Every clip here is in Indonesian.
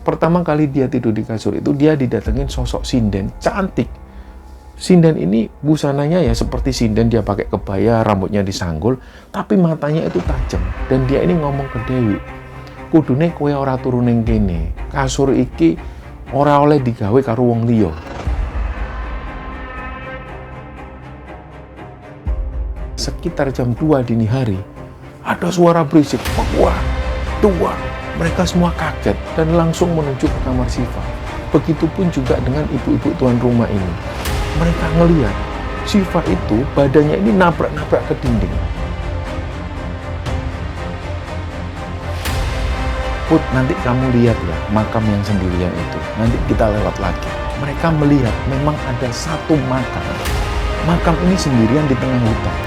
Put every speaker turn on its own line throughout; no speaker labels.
Pertama kali dia tidur di kasur itu dia didatengin sosok sinden cantik. Sinden ini busananya ya seperti sinden, dia pakai kebaya, rambutnya disanggul, tapi matanya itu tajam. Dan dia ini ngomong ke Dewi, kudune kowe ora turu ning kene. Kasur iki ora oleh digawe karo wong liya. Sekitar jam 2 dini hari, ada suara berisik, wah, tua. Mereka semua kaget dan langsung menuju ke kamar Syifa. Begitupun juga dengan ibu-ibu tuan rumah ini. Mereka ngelihat Syifa itu badannya ini nabrak-nabrak ke dinding. Put, nanti kamu lihat ya makam yang sendirian itu. Nanti kita lewat lagi. Mereka melihat memang ada satu makam. Makam ini sendirian di tengah hutan.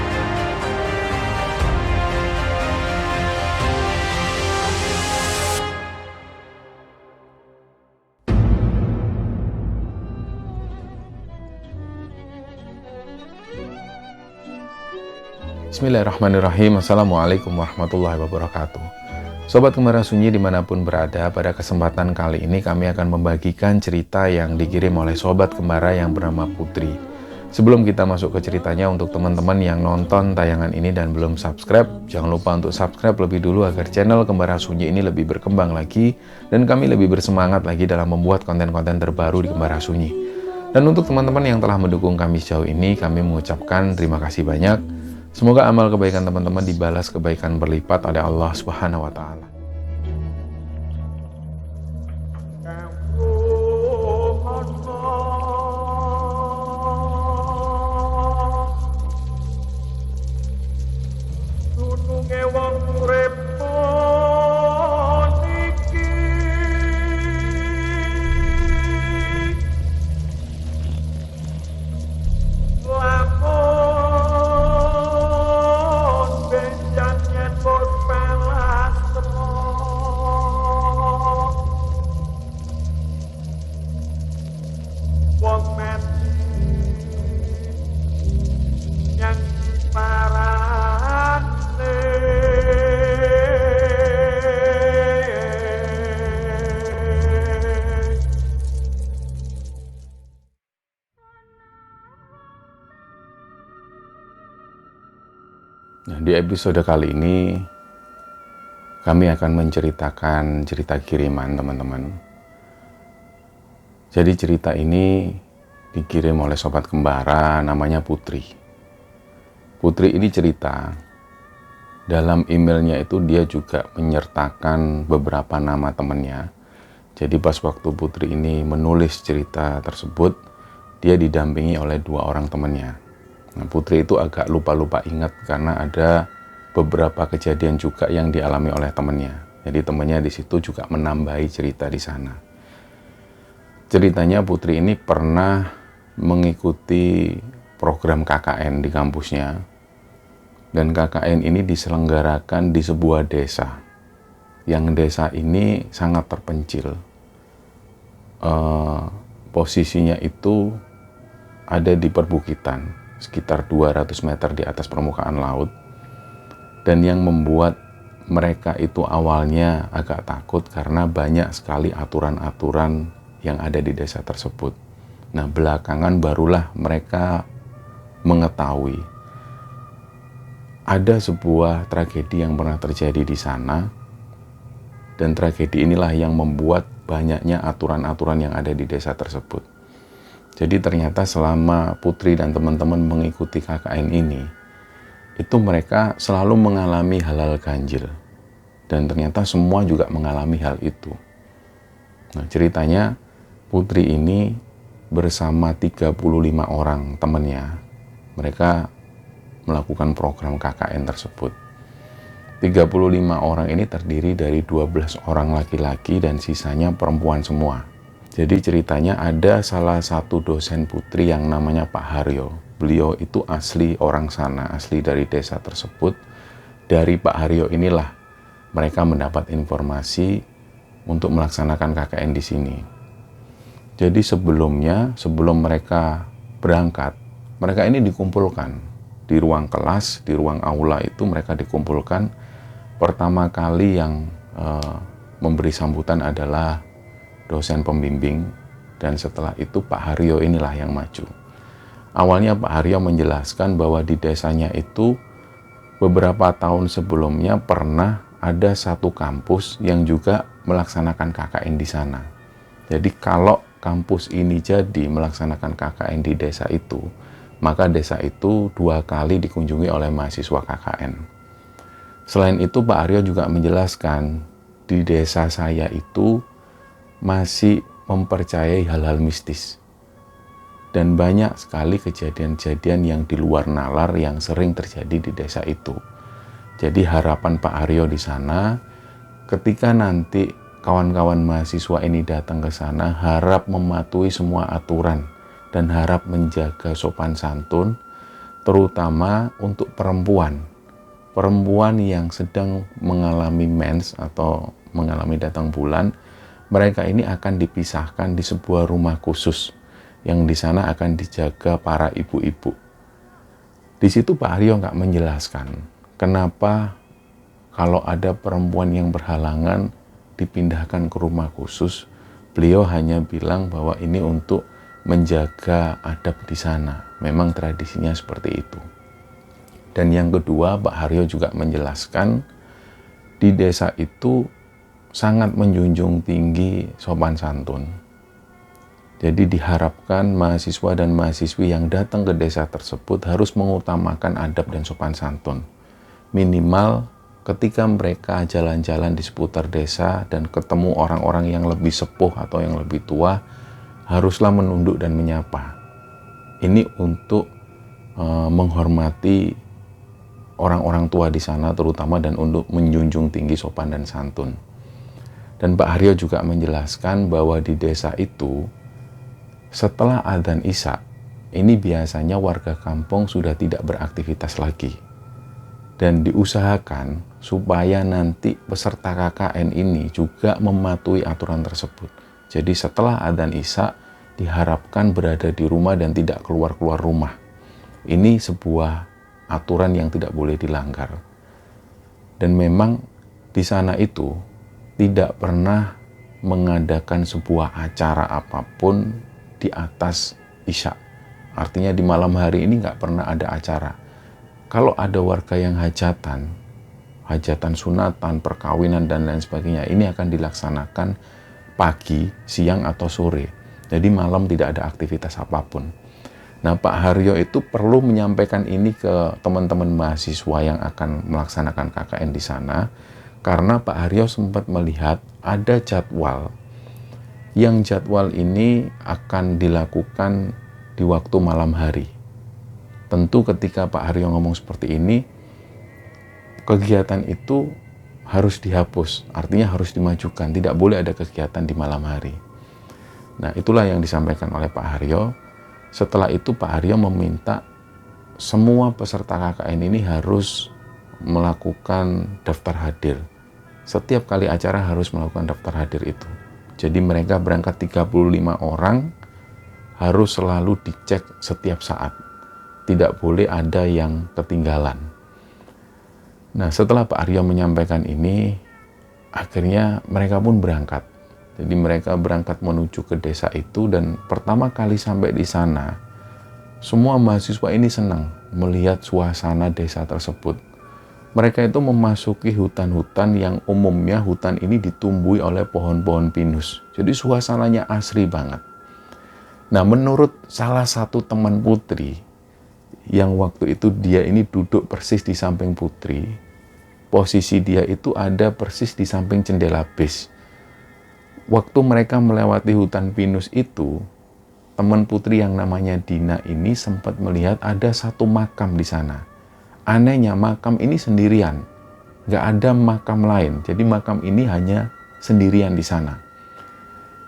Bismillahirrahmanirrahim. Assalamualaikum warahmatullahi wabarakatuh. Sobat Gembara Sunyi dimanapun berada, pada kesempatan kali ini kami akan membagikan cerita yang dikirim oleh Sobat Gembara yang bernama Putri. Sebelum kita masuk ke ceritanya, untuk teman-teman yang nonton tayangan ini dan belum subscribe, jangan lupa untuk subscribe lebih dulu agar channel Gembara Sunyi ini lebih berkembang lagi dan kami lebih bersemangat lagi dalam membuat konten-konten terbaru di Gembara Sunyi. Dan untuk teman-teman yang telah mendukung kami sejauh ini, kami mengucapkan terima kasih banyak. Semoga amal kebaikan teman-teman dibalas kebaikan berlipat oleh Allah Subhanahu wa Ta'ala. Nah, di episode kali ini kami akan menceritakan cerita kiriman teman-teman. Jadi cerita ini dikirim oleh Sobat Gembara namanya Putri. Putri ini cerita, dalam emailnya itu dia juga menyertakan beberapa nama temannya. Jadi pas waktu Putri ini menulis cerita tersebut, dia didampingi oleh 2 orang temannya. Nah, Putri itu agak lupa-lupa ingat karena ada beberapa kejadian juga yang dialami oleh temannya. Jadi temannya di situ juga menambahi cerita di sana. Ceritanya Putri ini pernah mengikuti program KKN di kampusnya. Dan KKN ini diselenggarakan di sebuah desa. Yang desa ini sangat terpencil. Posisinya itu ada di perbukitan, sekitar 200 meter di atas permukaan laut. Dan yang membuat mereka itu awalnya agak takut karena banyak sekali aturan-aturan yang ada di desa tersebut. Nah, belakangan barulah mereka mengetahui ada sebuah tragedi yang pernah terjadi di sana. Dan tragedi inilah yang membuat banyaknya aturan-aturan yang ada di desa tersebut. Jadi ternyata selama Putri dan teman-teman mengikuti KKN ini, itu mereka selalu mengalami hal-hal ganjil. Dan ternyata semua juga mengalami hal itu. Nah, ceritanya Putri ini bersama 35 orang temannya, mereka melakukan program KKN tersebut. 35 orang ini terdiri dari 12 orang laki-laki dan sisanya perempuan semua. Jadi ceritanya ada salah satu dosen Putri yang namanya Pak Haryo. Beliau itu asli orang sana, asli dari desa tersebut. Dari Pak Haryo inilah mereka mendapat informasi untuk melaksanakan KKN di sini. Jadi sebelum mereka berangkat, mereka ini dikumpulkan di ruang kelas, di ruang aula itu mereka dikumpulkan. Pertama kali yang memberi sambutan adalah dosen pembimbing, dan setelah itu Pak Haryo inilah yang maju. Awalnya Pak Haryo menjelaskan bahwa di desanya itu beberapa tahun sebelumnya pernah ada satu kampus yang juga melaksanakan KKN di sana. Jadi kalau kampus ini jadi melaksanakan KKN di desa itu, maka desa itu 2 kali dikunjungi oleh mahasiswa KKN. Selain itu Pak Haryo juga menjelaskan di desa saya itu masih mempercayai hal-hal mistis. Dan banyak sekali kejadian-kejadian yang di luar nalar yang sering terjadi di desa itu. Jadi harapan Pak Haryo di sana, ketika nanti kawan-kawan mahasiswa ini datang ke sana, harap mematuhi semua aturan dan harap menjaga sopan santun, terutama untuk perempuan. Perempuan yang sedang mengalami mens atau mengalami datang bulan, mereka ini akan dipisahkan di sebuah rumah khusus yang di sana akan dijaga para ibu-ibu. Di situ Pak Haryo nggak menjelaskan kenapa kalau ada perempuan yang berhalangan dipindahkan ke rumah khusus. Beliau hanya bilang bahwa ini untuk menjaga adab di sana. Memang tradisinya seperti itu. Dan yang kedua, Pak Haryo juga menjelaskan di desa itu sangat menjunjung tinggi sopan santun. Jadi diharapkan mahasiswa dan mahasiswi yang datang ke desa tersebut harus mengutamakan adab dan sopan santun. Minimal ketika mereka jalan-jalan di seputar desa dan ketemu orang-orang yang lebih sepuh atau yang lebih tua, haruslah menunduk dan menyapa. Ini untuk menghormati orang-orang tua di sana terutama, dan untuk menjunjung tinggi sopan dan santun. Dan Pak Haryo juga menjelaskan bahwa di desa itu setelah adzan Isya, ini biasanya warga kampung sudah tidak beraktivitas lagi. Dan diusahakan supaya nanti peserta KKN ini juga mematuhi aturan tersebut. Jadi setelah adzan Isya, diharapkan berada di rumah dan tidak keluar-keluar rumah. Ini sebuah aturan yang tidak boleh dilanggar. Dan memang di sana itu tidak pernah mengadakan sebuah acara apapun di atas Isya. Artinya di malam hari ini nggak pernah ada acara. Kalau ada warga yang hajatan sunatan, perkawinan dan lain sebagainya, ini akan dilaksanakan pagi, siang atau sore. Jadi malam tidak ada aktivitas apapun. Nah, Pak Haryo itu perlu menyampaikan ini ke teman-teman mahasiswa yang akan melaksanakan KKN di sana, karena Pak Haryo sempat melihat ada jadwal ini akan dilakukan di waktu malam hari. Tentu ketika Pak Haryo ngomong seperti ini, kegiatan itu harus dihapus, artinya harus dimajukan, tidak boleh ada kegiatan di malam hari. Nah, itulah yang disampaikan oleh Pak Haryo. Setelah itu Pak Haryo meminta semua peserta KKN ini harus melakukan daftar hadir. Setiap kali acara harus melakukan daftar hadir itu. Jadi mereka berangkat 35 orang, harus selalu dicek setiap saat. Tidak boleh ada yang ketinggalan. Nah, setelah Pak Haryo menyampaikan ini, akhirnya mereka pun berangkat. Jadi mereka berangkat menuju ke desa itu, dan pertama kali sampai di sana, semua mahasiswa ini senang melihat suasana desa tersebut. Mereka itu memasuki hutan-hutan yang umumnya hutan ini ditumbuhi oleh pohon-pohon pinus. Jadi suasananya asri banget. Nah, menurut salah satu teman Putri, yang waktu itu dia ini duduk persis di samping Putri, posisi dia itu ada persis di samping jendela bis. Waktu mereka melewati hutan pinus itu, teman Putri yang namanya Dina ini sempat melihat ada satu makam di sana. Anehnya makam ini sendirian, nggak ada makam lain. Jadi makam ini hanya sendirian di sana.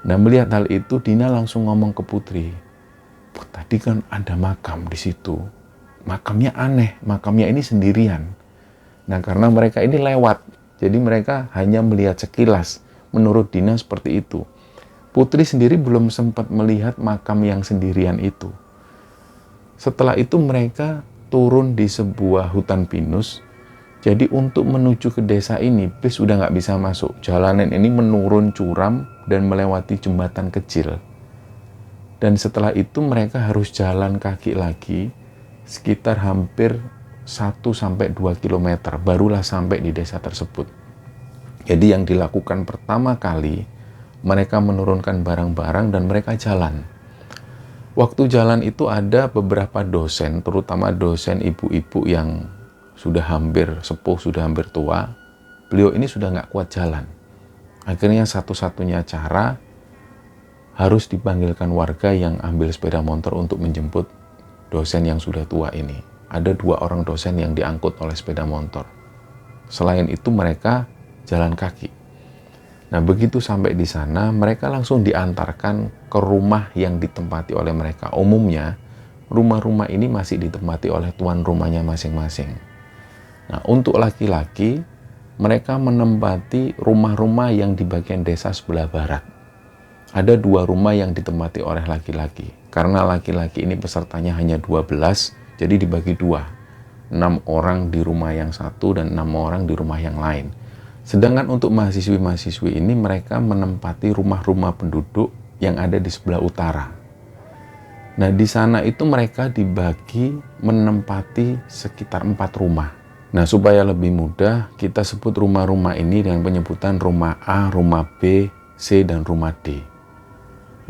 Nah, melihat hal itu, Dina langsung ngomong ke Putri, tadi kan ada makam di situ. Makamnya aneh, makamnya ini sendirian. Nah, karena mereka ini lewat, jadi mereka hanya melihat sekilas. Menurut Dina seperti itu. Putri sendiri belum sempat melihat makam yang sendirian itu. Setelah itu mereka turun di sebuah hutan pinus Jadi untuk menuju ke desa ini, bis sudah nggak bisa masuk. Jalanan ini menurun curam dan melewati jembatan kecil. Dan setelah itu mereka harus jalan kaki lagi sekitar hampir 1-2 kilometer barulah sampai di desa tersebut. Jadi yang dilakukan pertama kali, mereka menurunkan barang-barang dan mereka jalan. Waktu jalan itu ada beberapa dosen, terutama dosen ibu-ibu yang sudah hampir sepuh, sudah hampir tua. Beliau ini sudah nggak kuat jalan. Akhirnya satu-satunya cara harus dipanggilkan warga yang ambil sepeda motor untuk menjemput dosen yang sudah tua ini. Ada 2 orang dosen yang diangkut oleh sepeda motor. Selain itu mereka jalan kaki. Nah, begitu sampai di sana, mereka langsung diantarkan ke rumah yang ditempati oleh mereka. Umumnya, rumah-rumah ini masih ditempati oleh tuan rumahnya masing-masing. Nah, untuk laki-laki, mereka menempati rumah-rumah yang di bagian desa sebelah barat. Ada 2 rumah yang ditempati oleh laki-laki. Karena laki-laki ini pesertanya hanya 12, jadi dibagi 2. 6 orang di rumah yang satu dan 6 orang di rumah yang lain. Sedangkan untuk mahasiswi-mahasiswi ini mereka menempati rumah-rumah penduduk yang ada di sebelah utara. Nah, di sana itu mereka dibagi menempati sekitar 4 rumah. Nah, supaya lebih mudah, kita sebut rumah-rumah ini dengan penyebutan rumah A, rumah B, C, dan rumah D.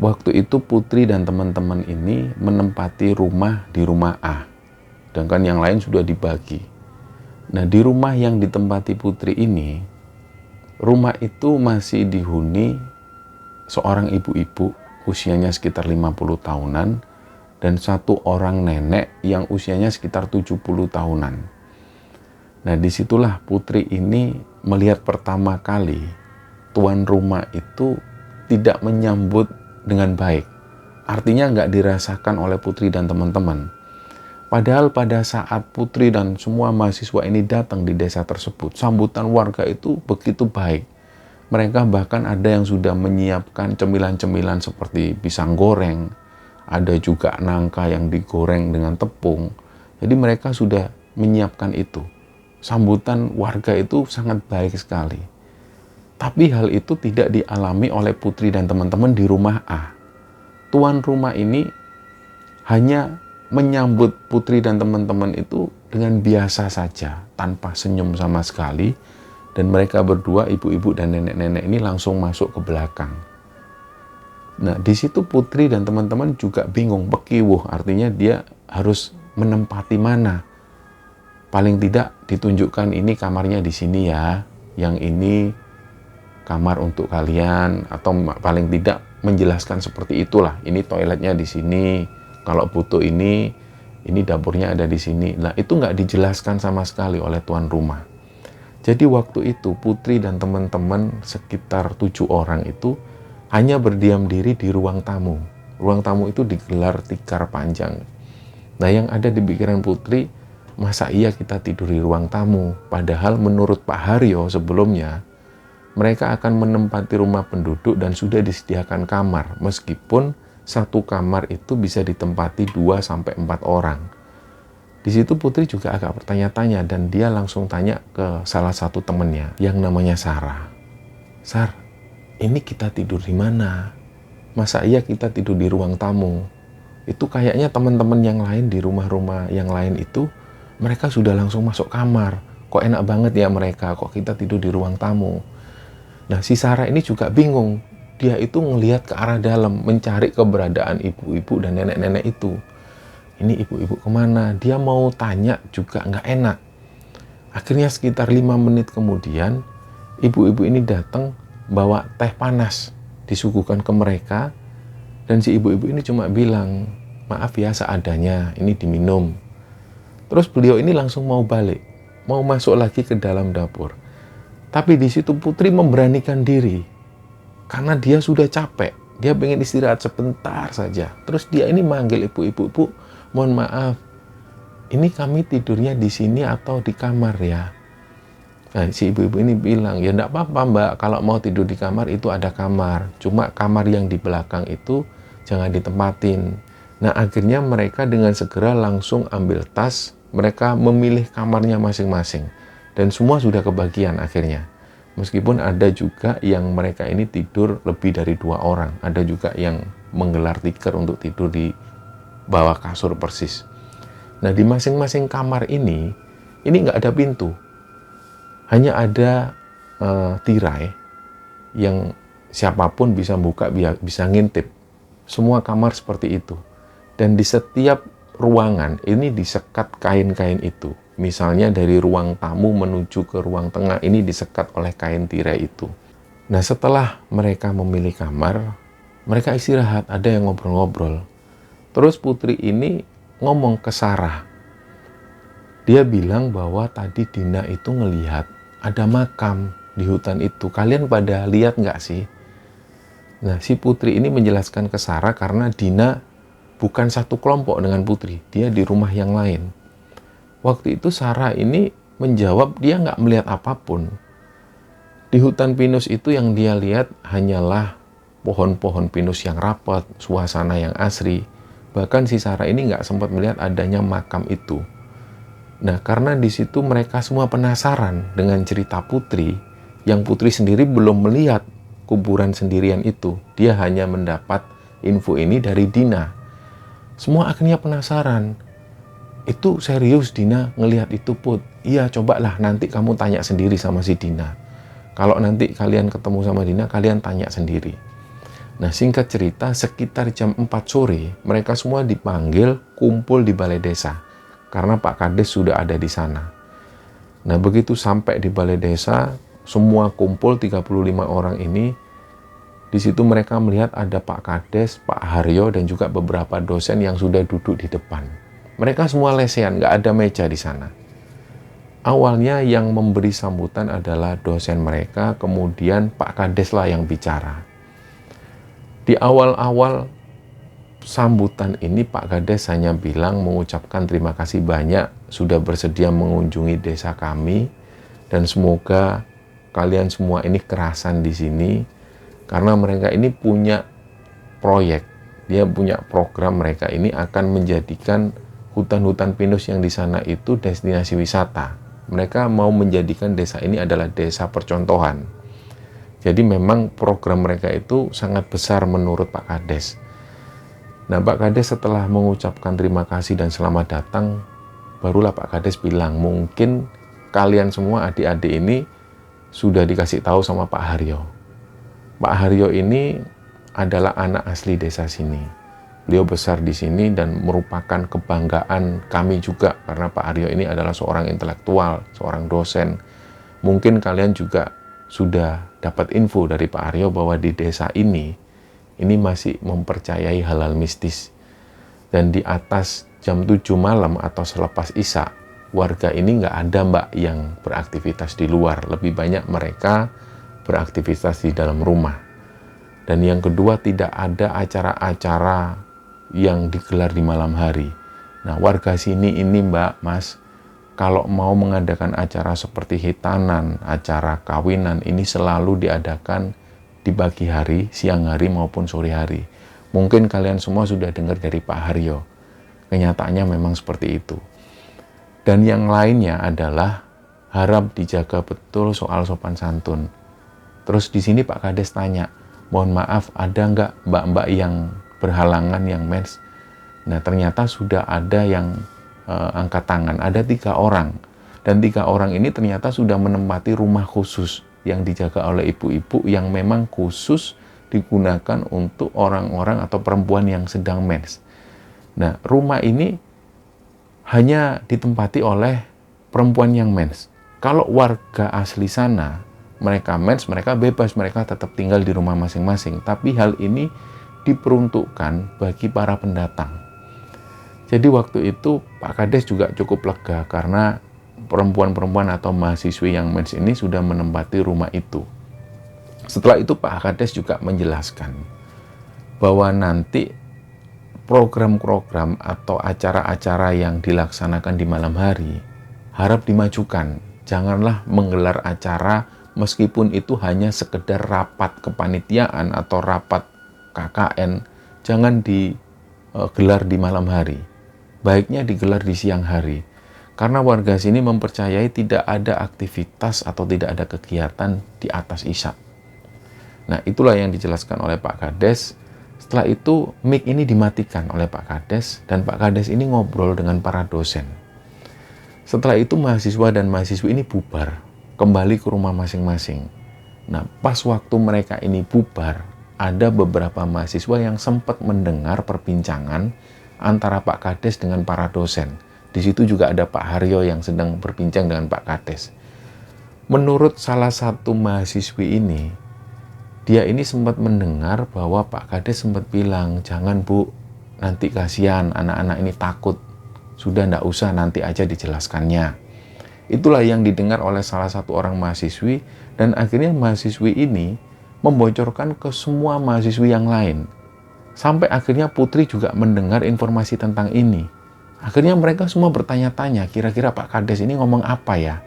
Waktu itu Putri dan teman-teman ini menempati rumah di rumah A. Sedangkan yang lain sudah dibagi. Nah, di rumah yang ditempati Putri ini, rumah itu masih dihuni seorang ibu-ibu usianya sekitar 50 tahunan dan 1 orang nenek yang usianya sekitar 70 tahunan. Nah, disitulah Putri ini melihat pertama kali tuan rumah itu tidak menyambut dengan baik. Artinya nggak dirasakan oleh Putri dan teman-teman. Padahal pada saat Putri dan semua mahasiswa ini datang di desa tersebut, sambutan warga itu begitu baik. Mereka bahkan ada yang sudah menyiapkan cemilan-cemilan seperti pisang goreng, ada juga nangka yang digoreng dengan tepung. Jadi mereka sudah menyiapkan itu. Sambutan warga itu sangat baik sekali. Tapi hal itu tidak dialami oleh Putri dan teman-teman di rumah A. Tuan rumah ini hanya menyambut Putri dan teman-teman itu dengan biasa saja, tanpa senyum sama sekali, dan mereka berdua, ibu-ibu dan nenek-nenek ini langsung masuk ke belakang. Nah, di situ Putri dan teman-teman juga bingung, bekiwuh, artinya dia harus menempati mana. Paling tidak ditunjukkan ini kamarnya di sini ya, yang ini kamar untuk kalian, atau paling tidak menjelaskan seperti itulah. Ini toiletnya di sini. Kalau butuh ini dapurnya ada di sini. Nah, itu nggak dijelaskan sama sekali oleh tuan rumah. Jadi waktu itu Putri dan teman-teman sekitar 7 orang itu hanya berdiam diri di ruang tamu. Ruang tamu itu digelar tikar panjang. Nah, yang ada di pikiran Putri, masa iya kita tidur di ruang tamu? Padahal menurut Pak Haryo sebelumnya, mereka akan menempati rumah penduduk dan sudah disediakan kamar, meskipun 1 kamar itu bisa ditempati 2-4 orang. Di situ Putri juga agak bertanya-tanya dan dia langsung tanya ke salah satu temannya yang namanya Sarah. Sar, ini kita tidur di mana? Masa iya kita tidur di ruang tamu? Itu kayaknya teman-teman yang lain di rumah-rumah yang lain itu mereka sudah langsung masuk kamar. Kok enak banget ya mereka, kok kita tidur di ruang tamu? Nah, si Sarah ini juga bingung. Dia itu ngelihat ke arah dalam, mencari keberadaan ibu-ibu dan nenek-nenek itu. Ini ibu-ibu kemana? Dia mau tanya juga nggak enak. Akhirnya sekitar 5 menit kemudian, ibu-ibu ini datang bawa teh panas, disuguhkan ke mereka, dan si ibu-ibu ini cuma bilang, maaf ya seadanya, ini diminum. Terus beliau ini langsung mau balik, mau masuk lagi ke dalam dapur. Tapi di situ Putri memberanikan diri. Karena dia sudah capek, dia pengen istirahat sebentar saja. Terus dia ini manggil ibu-ibu, "Bu, mohon maaf, ini kami tidurnya di sini atau di kamar ya?" Nah, si ibu-ibu ini bilang, "Ya enggak apa-apa Mbak, kalau mau tidur di kamar itu ada kamar. Cuma kamar yang di belakang itu jangan ditempatin." Nah, akhirnya mereka dengan segera langsung ambil tas, mereka memilih kamarnya masing-masing. Dan semua sudah kebagian akhirnya. Meskipun ada juga yang mereka ini tidur lebih dari 2 orang. Ada juga yang menggelar tikar untuk tidur di bawah kasur persis. Nah, di masing-masing kamar ini nggak ada pintu. Hanya ada tirai yang siapapun bisa buka, bisa ngintip. Semua kamar seperti itu. Dan di setiap ruangan ini disekat kain-kain itu. Misalnya dari ruang tamu menuju ke ruang tengah ini disekat oleh kain tirai itu. Nah, setelah mereka memilih kamar, mereka istirahat, ada yang ngobrol-ngobrol. Terus putri ini ngomong ke Sarah. Dia bilang bahwa tadi Dina itu ngelihat ada makam di hutan itu. Kalian pada lihat nggak sih? Nah, si putri ini menjelaskan ke Sarah karena Dina bukan satu kelompok dengan putri. Dia di rumah yang lain. Waktu itu Sarah ini menjawab dia nggak melihat apapun. Di hutan pinus itu yang dia lihat hanyalah pohon-pohon pinus yang rapat, suasana yang asri. Bahkan si Sarah ini nggak sempat melihat adanya makam itu. Nah, karena di situ mereka semua penasaran dengan cerita putri, yang putri sendiri belum melihat kuburan sendirian itu. Dia hanya mendapat info ini dari Dina. Semua akhirnya penasaran. Itu serius Dina ngelihat itu, Put? Iya, cobalah nanti kamu tanya sendiri sama si Dina. Kalau nanti kalian ketemu sama Dina, kalian tanya sendiri. Nah, singkat cerita, sekitar jam 4 sore, mereka semua dipanggil kumpul di balai desa. Karena Pak Kades sudah ada di sana. Nah, begitu sampai di balai desa, semua kumpul 35 orang ini. Di situ mereka melihat ada Pak Kades, Pak Haryo, dan juga beberapa dosen yang sudah duduk di depan. Mereka semua lesehan, nggak ada meja di sana. Awalnya yang memberi sambutan adalah dosen mereka, kemudian Pak Kades lah yang bicara. Di awal-awal sambutan ini Pak Kades hanya bilang mengucapkan terima kasih banyak sudah bersedia mengunjungi desa kami, dan semoga kalian semua ini kerasan di sini karena mereka ini punya proyek, dia punya program, mereka ini akan menjadikan hutan-hutan pinus yang di sana itu destinasi wisata. Mereka mau menjadikan desa ini adalah desa percontohan. Jadi memang program mereka itu sangat besar menurut Pak Kades. Nah, Pak Kades setelah mengucapkan terima kasih dan selamat datang, barulah Pak Kades bilang, mungkin kalian semua adik-adik ini sudah dikasih tahu sama Pak Haryo. Pak Haryo ini adalah anak asli desa sini. Beliau besar di sini dan merupakan kebanggaan kami juga karena Pak Haryo ini adalah seorang intelektual, seorang dosen. Mungkin kalian juga sudah dapat info dari Pak Haryo bahwa di desa ini masih mempercayai hal-hal mistis. Dan di atas jam 7 malam atau selepas Isya, warga ini nggak ada mbak yang beraktivitas di luar. Lebih banyak mereka beraktivitas di dalam rumah. Dan yang kedua, tidak ada acara-acara yang digelar di malam hari. Nah, warga sini ini mbak, mas, kalau mau mengadakan acara seperti hitanan, acara kawinan, ini selalu diadakan di pagi hari, siang hari, maupun sore hari. Mungkin kalian semua sudah dengar dari Pak Haryo. Kenyataannya memang seperti itu. Dan yang lainnya adalah harap dijaga betul soal sopan santun. Terus di sini Pak Kades tanya, mohon maaf, ada nggak mbak-mbak yang berhalangan yang mens? Nah, ternyata sudah ada yang angkat tangan. Ada 3 orang. Dan 3 orang ini ternyata sudah menempati rumah khusus yang dijaga oleh ibu-ibu yang memang khusus digunakan untuk orang-orang atau perempuan yang sedang mens. Nah, rumah ini hanya ditempati oleh perempuan yang mens. Kalau warga asli sana, mereka mens, mereka bebas, mereka tetap tinggal di rumah masing-masing. Tapi hal ini diperuntukkan bagi para pendatang. Jadi waktu itu Pak Kades juga cukup lega karena perempuan-perempuan atau mahasiswi yang mens ini sudah menempati rumah itu. Setelah itu Pak Kades juga menjelaskan bahwa nanti program-program atau acara-acara yang dilaksanakan di malam hari harap dimajukan. Janganlah menggelar acara meskipun itu hanya sekedar rapat kepanitiaan atau rapat KKN, jangan digelar di malam hari. Baiknya digelar di siang hari. Karena warga sini mempercayai tidak ada aktivitas atau tidak ada kegiatan di atas Isya. Nah, itulah yang dijelaskan oleh Pak Kades. Setelah itu, mic ini dimatikan oleh Pak Kades, dan Pak Kades ini ngobrol dengan para dosen. Setelah itu, mahasiswa dan mahasiswi ini bubar, kembali ke rumah masing-masing. Nah, pas waktu mereka ini bubar, ada beberapa mahasiswa yang sempat mendengar perbincangan antara Pak Kades dengan para dosen. Di situ juga ada Pak Haryo yang sedang berbincang dengan Pak Kades. Menurut salah satu mahasiswi ini, dia ini sempat mendengar bahwa Pak Kades sempat bilang, jangan Bu, nanti kasihan anak-anak ini takut. Sudah ndak usah, nanti aja dijelaskannya. Itulah yang didengar oleh salah satu orang mahasiswi, dan akhirnya mahasiswi ini membocorkan ke semua mahasiswi yang lain. Sampai akhirnya Putri juga mendengar informasi tentang ini. Akhirnya mereka semua bertanya-tanya, kira-kira Pak Kades ini ngomong apa ya?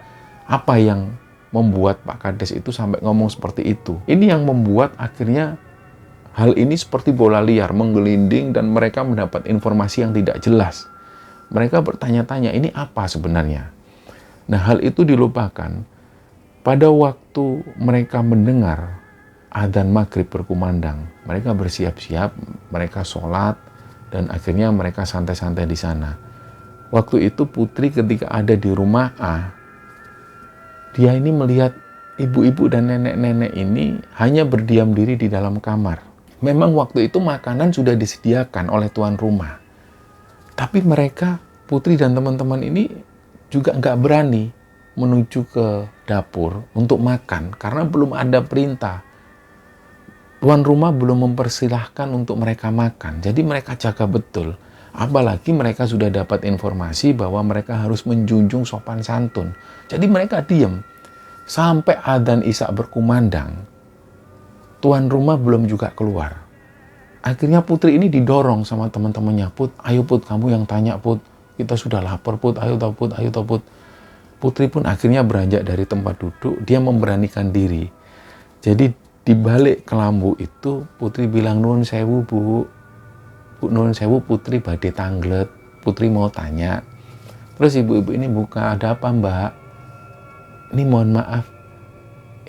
Apa yang membuat Pak Kades itu sampai ngomong seperti itu? Ini yang membuat akhirnya hal ini seperti bola liar, menggelinding, dan mereka mendapat informasi yang tidak jelas. Mereka bertanya-tanya, ini apa sebenarnya? Nah, hal itu dilupakan. Pada waktu mereka mendengar adzan maghrib berkumandang, mereka bersiap-siap, mereka sholat, dan akhirnya mereka santai-santai di sana. Waktu itu Putri ketika ada di rumah A, dia ini melihat ibu-ibu dan nenek-nenek ini hanya berdiam diri di dalam kamar. Memang waktu itu makanan sudah disediakan oleh tuan rumah. Tapi mereka, Putri dan teman-teman ini juga nggak berani menuju ke dapur untuk makan karena belum ada perintah. Tuan rumah belum mempersilahkan untuk mereka makan, jadi mereka jaga betul. Apalagi mereka sudah dapat informasi bahwa mereka harus menjunjung sopan santun. Jadi mereka diam. Sampai adzan Isya berkumandang, tuan rumah belum juga keluar. Akhirnya Putri ini didorong sama teman-temannya. Put, ayo Put, kamu yang tanya Put. Kita sudah lapar Put, ayo toh Put, ayo toh Put. Putri pun akhirnya beranjak dari tempat duduk, dia memberanikan diri. Jadi di balik kelambu itu, Putri bilang, nuwun sewu Bu. Bu, nuwun sewu, Putri badhe tanglet. Putri mau tanya. Terus ibu-ibu ini buka, ada apa Mbak? Ini mohon maaf,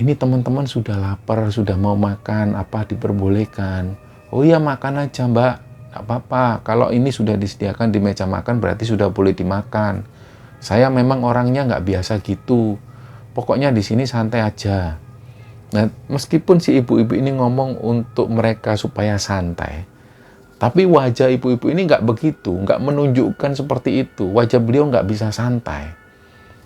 ini teman-teman sudah lapar, sudah mau makan, apa diperbolehkan? Oh iya, makan aja Mbak, nggak apa-apa. Kalau ini sudah disediakan di meja makan, berarti sudah boleh dimakan. Saya memang orangnya nggak biasa gitu. Pokoknya di sini santai aja. Nah, meskipun si ibu-ibu ini ngomong untuk mereka supaya santai, tapi wajah ibu-ibu ini nggak begitu, nggak menunjukkan seperti itu. Wajah beliau nggak bisa santai.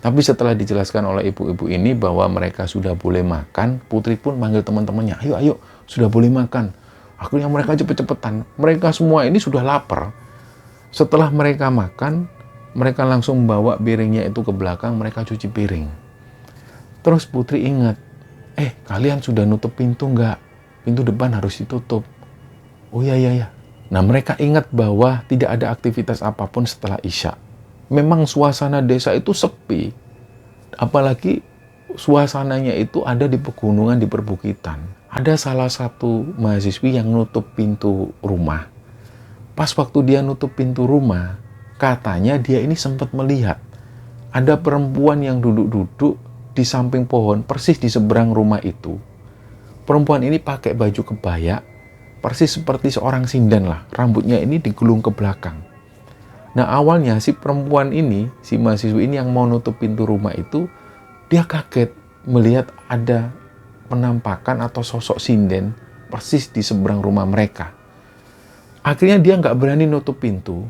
Tapi setelah dijelaskan oleh ibu-ibu ini bahwa mereka sudah boleh makan, Putri pun manggil teman-temannya, ayo, ayo, sudah boleh makan. Akhirnya mereka cepet-cepetan. Mereka semua ini sudah lapar. Setelah mereka makan, mereka langsung membawa piringnya itu ke belakang, mereka cuci piring. Terus Putri ingat, kalian sudah nutup pintu nggak? Pintu depan harus ditutup. Oh iya, iya, iya. Nah, mereka ingat bahwa tidak ada aktivitas apapun setelah Isya. Memang suasana desa itu sepi. Apalagi suasananya itu ada di pegunungan, di perbukitan. Ada salah satu mahasiswi yang nutup pintu rumah. Pas waktu dia nutup pintu rumah, katanya dia ini sempat melihat ada perempuan yang duduk-duduk di samping pohon, persis di seberang rumah itu. Perempuan ini pakai baju kebaya, persis seperti seorang sinden lah. Rambutnya ini digulung ke belakang. Nah, awalnya si perempuan ini, si mahasiswi ini yang mau nutup pintu rumah itu, dia kaget melihat ada penampakan atau sosok sinden persis di seberang rumah mereka. Akhirnya dia nggak berani nutup pintu,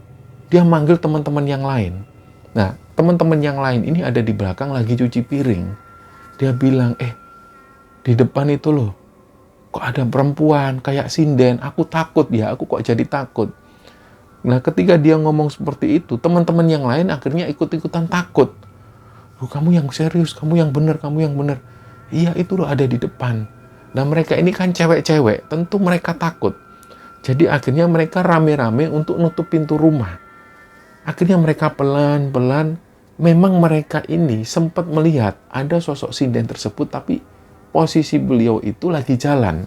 dia manggil teman-teman yang lain. Nah, teman-teman yang lain ini ada di belakang lagi cuci piring. Dia bilang, di depan itu loh, kok ada perempuan kayak sinden, aku takut ya, aku kok jadi takut. Nah, ketika dia ngomong seperti itu, teman-teman yang lain akhirnya ikut-ikutan takut. Loh, kamu yang serius, kamu yang benar, kamu yang benar. Iya, itu loh ada di depan. Nah, mereka ini kan cewek-cewek, tentu mereka takut. Jadi akhirnya mereka rame-rame untuk nutup pintu rumah. Akhirnya mereka pelan-pelan, memang mereka ini sempat melihat ada sosok sinden tersebut, tapi posisi beliau itu lagi jalan.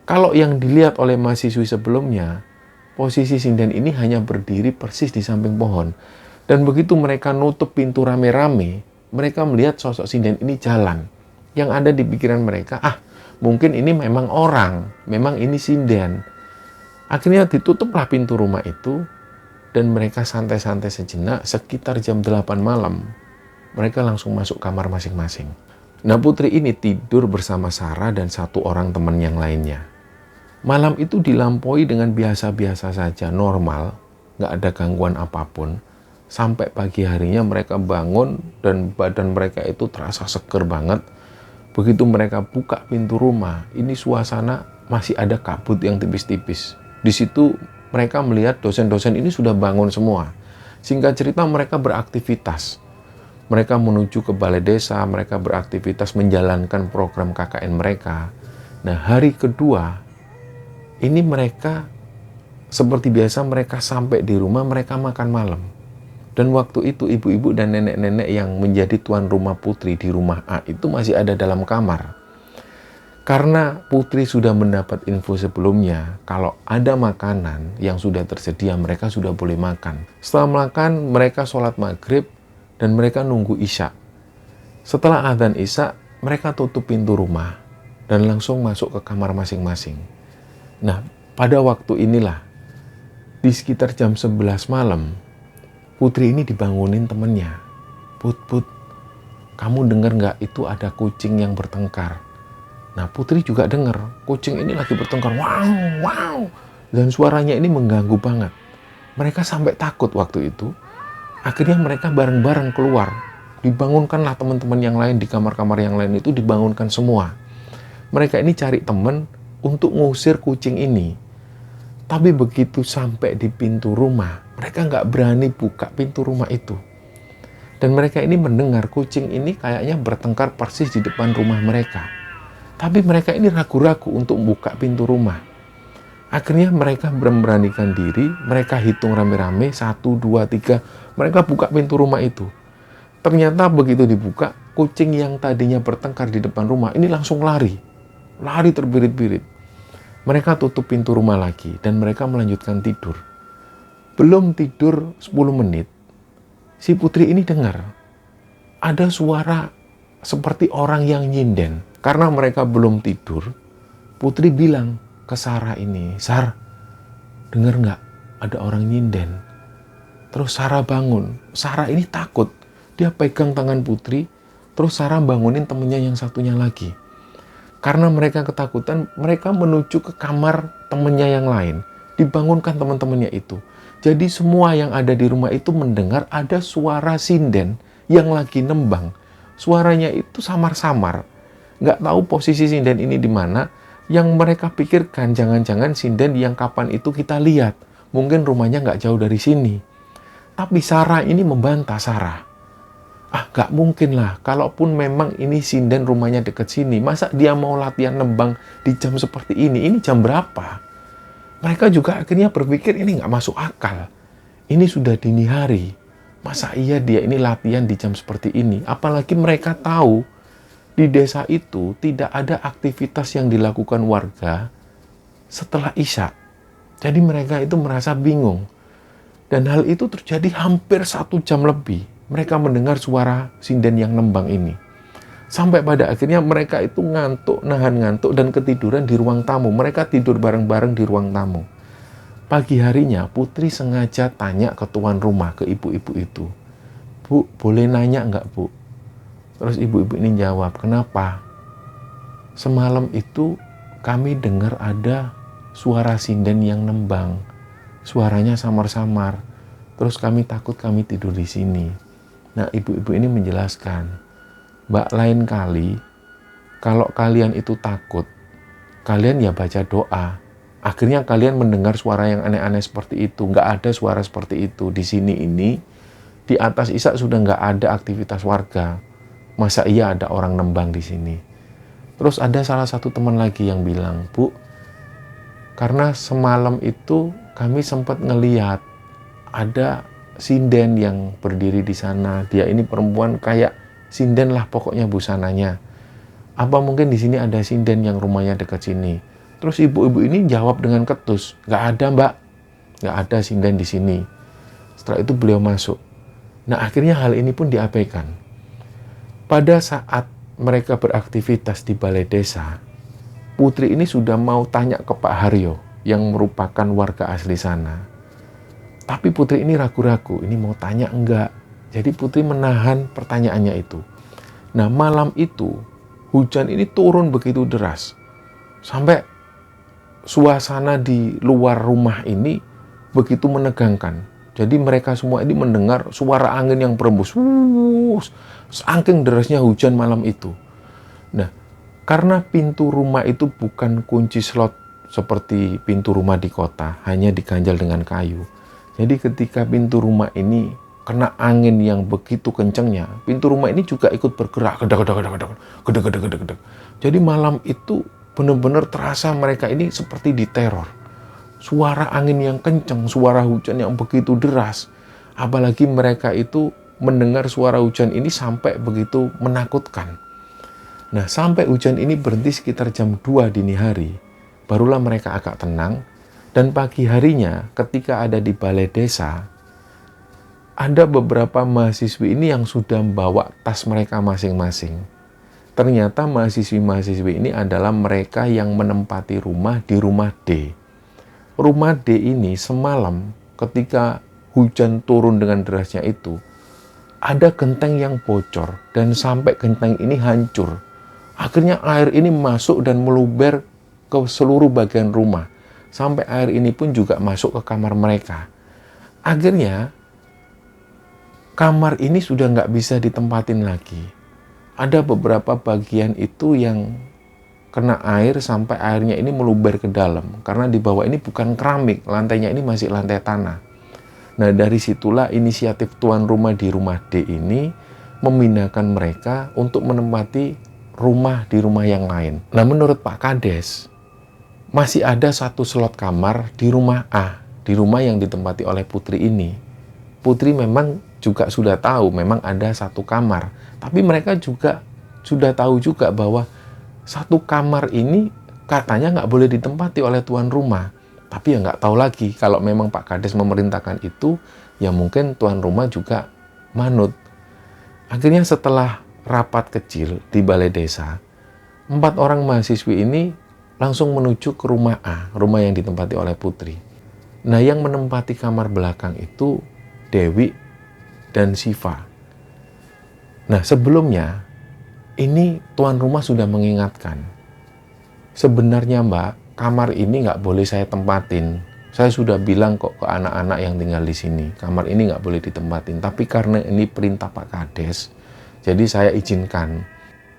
Kalau yang dilihat oleh mahasiswi sebelumnya, posisi sinden ini hanya berdiri persis di samping pohon. Dan begitu mereka nutup pintu rame-rame, mereka melihat sosok sinden ini jalan. Yang ada di pikiran mereka, mungkin ini memang orang, memang ini sinden. Akhirnya ditutuplah pintu rumah itu, dan mereka santai-santai sejenak. Sekitar jam 8 malam, mereka langsung masuk kamar masing-masing. Nah, putri ini tidur bersama Sarah dan satu orang teman yang lainnya. Malam itu dilampaui dengan biasa-biasa saja, normal, nggak ada gangguan apapun. Sampai pagi harinya mereka bangun dan badan mereka itu terasa seger banget. Begitu mereka buka pintu rumah, ini suasana masih ada kabut yang tipis-tipis. Di situ mereka melihat dosen-dosen ini sudah bangun semua. Singkat cerita, mereka beraktivitas. Mereka menuju ke balai desa, mereka beraktivitas menjalankan program KKN mereka. Nah, hari kedua, ini mereka seperti biasa, mereka sampai di rumah, mereka makan malam. Dan waktu itu ibu-ibu dan nenek-nenek yang menjadi tuan rumah putri di rumah A itu masih ada dalam kamar. Karena putri sudah mendapat info sebelumnya, kalau ada makanan yang sudah tersedia, mereka sudah boleh makan. Setelah makan, mereka sholat maghrib dan mereka nunggu isya. Setelah adzan isya, mereka tutup pintu rumah dan langsung masuk ke kamar masing-masing. Nah, pada waktu inilah, di sekitar jam 11 malam, putri ini dibangunin temennya. Put, kamu dengar nggak itu ada kucing yang bertengkar? Nah, putri juga dengar, kucing ini lagi bertengkar. Wow. Dan suaranya ini mengganggu banget. Mereka sampai takut waktu itu. Akhirnya mereka bareng-bareng keluar. Dibangunkanlah teman-teman yang lain di kamar-kamar yang lain itu, dibangunkan semua. Mereka ini cari teman untuk ngusir kucing ini. Tapi begitu sampai di pintu rumah, mereka nggak berani buka pintu rumah itu. Dan mereka ini mendengar kucing ini kayaknya bertengkar persis di depan rumah mereka. Tapi mereka ini ragu-ragu untuk buka pintu rumah. Akhirnya mereka memberanikan diri, mereka hitung rame-rame, 1, 2, 3, mereka buka pintu rumah itu. Ternyata begitu dibuka, kucing yang tadinya bertengkar di depan rumah ini langsung lari terbirit-birit. Mereka tutup pintu rumah lagi dan mereka melanjutkan tidur. Belum tidur 10 menit, si putri ini dengar ada suara seperti orang yang nyinden. Karena mereka belum tidur, putri bilang ke Sarah ini, "Sar, dengar nggak ada orang nyinden?" Terus Sarah bangun. Sarah ini takut. Dia pegang tangan putri, terus Sarah bangunin temennya yang satunya lagi. Karena mereka ketakutan, mereka menuju ke kamar temennya yang lain. Dibangunkan teman-temannya itu. Jadi semua yang ada di rumah itu mendengar ada suara sinden yang lagi nembang. Suaranya itu samar-samar. Nggak tahu posisi sinden ini di mana. Yang mereka pikirkan jangan-jangan sinden yang kapan itu kita lihat. Mungkin rumahnya nggak jauh dari sini. Tapi Sarah ini membantah Sarah. Nggak mungkin lah. Kalaupun memang ini sinden rumahnya dekat sini, masa dia mau latihan nembang di jam seperti ini? Ini jam berapa? Mereka juga akhirnya berpikir ini nggak masuk akal. Ini sudah dini hari. Masa iya dia ini latihan di jam seperti ini? Apalagi mereka tahu di desa itu tidak ada aktivitas yang dilakukan warga setelah isya. Jadi mereka itu merasa bingung. Dan hal itu terjadi hampir 1 jam lebih. Mereka mendengar suara sinden yang nembang ini. Sampai pada akhirnya mereka itu ngantuk, nahan ngantuk dan ketiduran di ruang tamu. Mereka tidur bareng-bareng di ruang tamu. Pagi harinya putri sengaja tanya ke tuan rumah, ke ibu-ibu itu. "Bu, boleh nanya nggak, Bu?" Terus ibu-ibu ini jawab, "Kenapa?" "Semalam itu kami dengar ada suara sinden yang nembang. Suaranya samar-samar. Terus kami takut, kami tidur di sini." Nah, ibu-ibu ini menjelaskan, "Mbak, lain kali kalau kalian itu takut, kalian ya baca doa. Akhirnya kalian mendengar suara yang aneh-aneh seperti itu. Nggak ada suara seperti itu. Di sini ini, di atas isya sudah nggak ada aktivitas warga. Masa iya ada orang nembang di sini?" Terus ada salah satu teman lagi yang bilang, "Bu, karena semalam itu kami sempat ngeliat ada sinden yang berdiri di sana. Dia ini perempuan kayak sinden lah pokoknya busananya. Apa mungkin di sini ada sinden yang rumahnya dekat sini?" Terus ibu-ibu ini jawab dengan ketus, "Nggak ada, Mbak. Nggak ada sinden di sini." Setelah itu beliau masuk. Nah, akhirnya hal ini pun diabaikan. Pada saat mereka beraktivitas di balai desa, Putri ini sudah mau tanya ke Pak Haryo yang merupakan warga asli sana. Tapi Putri ini ragu-ragu, ini mau tanya enggak. Jadi Putri menahan pertanyaannya itu. Nah, malam itu hujan ini turun begitu deras. Sampai suasana di luar rumah ini begitu menegangkan. Jadi mereka semua ini mendengar suara angin yang berembus. Saking derasnya hujan malam itu. Nah, karena pintu rumah itu bukan kunci slot seperti pintu rumah di kota, hanya diganjal dengan kayu. Jadi ketika pintu rumah ini kena angin yang begitu kencangnya, pintu rumah ini juga ikut bergerak. Gedeg. Jadi malam itu benar-benar terasa mereka ini seperti diteror. Suara angin yang kencang, suara hujan yang begitu deras. Apalagi mereka itu mendengar suara hujan ini sampai begitu menakutkan. Nah, sampai hujan ini berhenti sekitar jam 2 dini hari, barulah mereka agak tenang. Dan pagi harinya ketika ada di balai desa, ada beberapa mahasiswi ini yang sudah membawa tas mereka masing-masing. Ternyata mahasiswi-mahasiswi ini adalah mereka yang menempati rumah di rumah D. Rumah D ini semalam ketika hujan turun dengan derasnya itu, ada genteng yang bocor dan sampai genteng ini hancur. Akhirnya air ini masuk dan meluber ke seluruh bagian rumah. Sampai air ini pun juga masuk ke kamar mereka. Akhirnya kamar ini sudah nggak bisa ditempatin lagi. Ada beberapa bagian itu yang kena air sampai airnya ini meluber ke dalam. Karena di bawah ini bukan keramik, lantainya ini masih lantai tanah. Nah, dari situlah inisiatif tuan rumah di rumah D ini memindahkan mereka untuk menempati rumah di rumah yang lain. Nah, menurut Pak Kades, masih ada satu slot kamar di rumah A, di rumah yang ditempati oleh Putri ini. Putri memang juga sudah tahu memang ada satu kamar, tapi mereka juga sudah tahu juga bahwa satu kamar ini katanya nggak boleh ditempati oleh tuan rumah. Tapi ya nggak tahu lagi, kalau memang Pak Kades memerintahkan itu, ya mungkin tuan rumah juga manut. Akhirnya setelah rapat kecil di balai desa, 4 orang mahasiswi ini langsung menuju ke rumah A, rumah yang ditempati oleh Putri. Nah, yang menempati kamar belakang itu Dewi dan Siva. Nah, sebelumnya ini tuan rumah sudah mengingatkan. Sebenarnya Mbak, kamar ini nggak boleh saya tempatin. Saya sudah bilang kok ke anak-anak yang tinggal di sini, kamar ini nggak boleh ditempatin. Tapi karena ini perintah Pak Kades, jadi saya izinkan.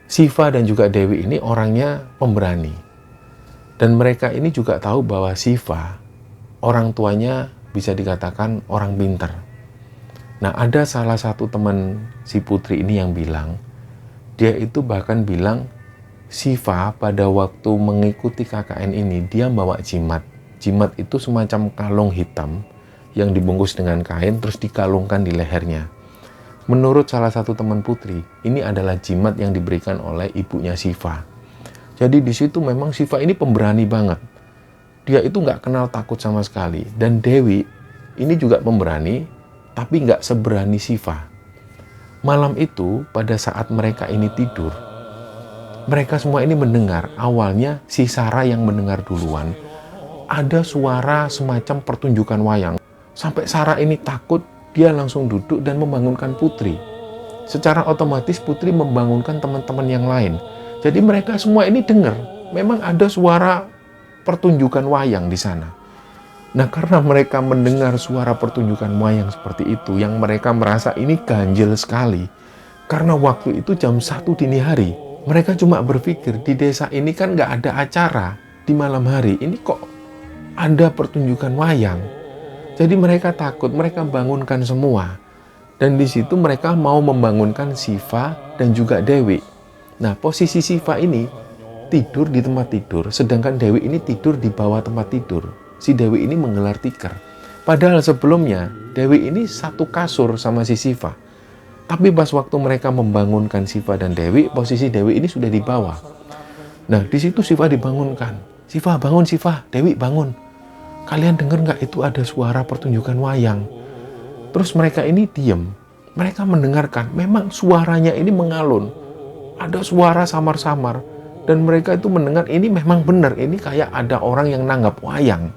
Siva dan juga Dewi ini orangnya pemberani. Dan mereka ini juga tahu bahwa Siva, orang tuanya bisa dikatakan orang pintar. Nah, ada salah satu teman si Putri ini yang bilang, dia itu bahkan bilang, Siva pada waktu mengikuti KKN ini, dia bawa jimat. Jimat itu semacam kalung hitam yang dibungkus dengan kain terus dikalungkan di lehernya. Menurut salah satu teman Putri, ini adalah jimat yang diberikan oleh ibunya Siva. Jadi di situ memang Siva ini pemberani banget. Dia itu nggak kenal takut sama sekali. Dan Dewi ini juga pemberani, tapi nggak seberani Siva. Malam itu pada saat mereka ini tidur, mereka semua ini mendengar, awalnya si Sarah yang mendengar duluan, ada suara semacam pertunjukan wayang. Sampai Sarah ini takut, dia langsung duduk dan membangunkan Putri. Secara otomatis Putri membangunkan teman-teman yang lain. Jadi mereka semua ini dengar, memang ada suara pertunjukan wayang di sana. Nah, karena mereka mendengar suara pertunjukan wayang seperti itu, yang mereka merasa ini ganjil sekali. Karena waktu itu jam 1 dini hari. Mereka cuma berpikir, di desa ini kan nggak ada acara di malam hari. Ini kok ada pertunjukan wayang. Jadi mereka takut, mereka bangunkan semua. Dan di situ mereka mau membangunkan Siva dan juga Dewi. Nah, posisi Siva ini tidur di tempat tidur, sedangkan Dewi ini tidur di bawah tempat tidur. Si Dewi ini menggelar tikar. Padahal sebelumnya Dewi ini satu kasur sama si Siva. Tapi pas waktu mereka membangunkan Siva dan Dewi, posisi Dewi ini sudah di bawah. Nah, di situ Siva dibangunkan. Siva bangun, Siva, Dewi bangun. Kalian dengar nggak itu ada suara pertunjukan wayang? Terus mereka ini diem. Mereka mendengarkan, memang suaranya ini mengalun. Ada suara samar-samar. Dan mereka itu mendengar ini memang benar. Ini kayak ada orang yang nanggap wayang.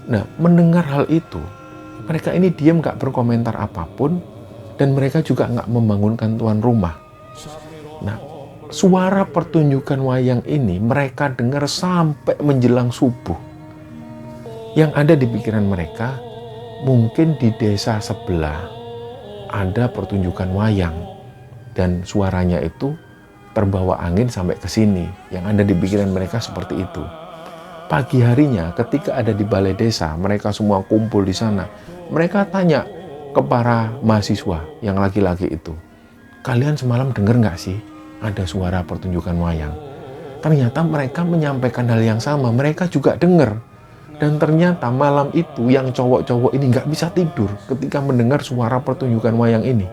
Nah, mendengar hal itu, mereka ini diam gak berkomentar apapun. Dan mereka juga gak membangunkan tuan rumah. Nah, suara pertunjukan wayang ini mereka dengar sampai menjelang subuh. Yang ada di pikiran mereka, mungkin di desa sebelah ada pertunjukan wayang dan suaranya itu terbawa angin sampai ke sini. Yang ada di pikiran mereka seperti itu. Pagi harinya ketika ada di balai desa, mereka semua kumpul di sana. Mereka tanya ke para mahasiswa yang laki-laki itu, kalian semalam dengar nggak sih ada suara pertunjukan wayang? Ternyata mereka menyampaikan hal yang sama, mereka juga dengar. Dan ternyata malam itu yang cowok-cowok ini nggak bisa tidur ketika mendengar suara pertunjukan wayang ini.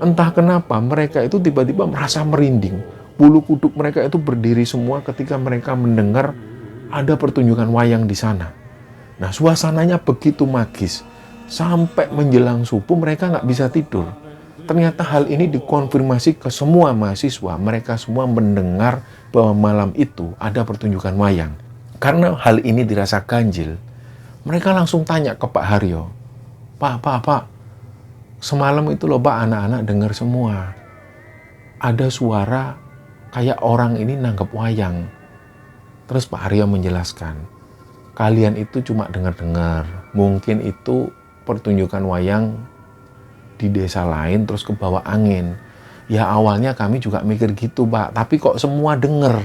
Entah kenapa mereka itu tiba-tiba merasa merinding. Bulu kuduk mereka itu berdiri semua ketika mereka mendengar ada pertunjukan wayang di sana. Nah, suasananya begitu magis. Sampai menjelang subuh mereka nggak bisa tidur. Ternyata hal ini dikonfirmasi ke semua mahasiswa. Mereka semua mendengar bahwa malam itu ada pertunjukan wayang. Karena hal ini dirasa ganjil, mereka langsung tanya ke Pak Haryo, Pak, semalam itu loh Pak, anak-anak dengar semua. Ada suara kayak orang ini nanggep wayang. Terus Pak Haryo menjelaskan, kalian itu cuma dengar-dengar. Mungkin itu pertunjukan wayang di desa lain terus ke bawah angin. Ya awalnya kami juga mikir gitu Pak, tapi kok semua dengar.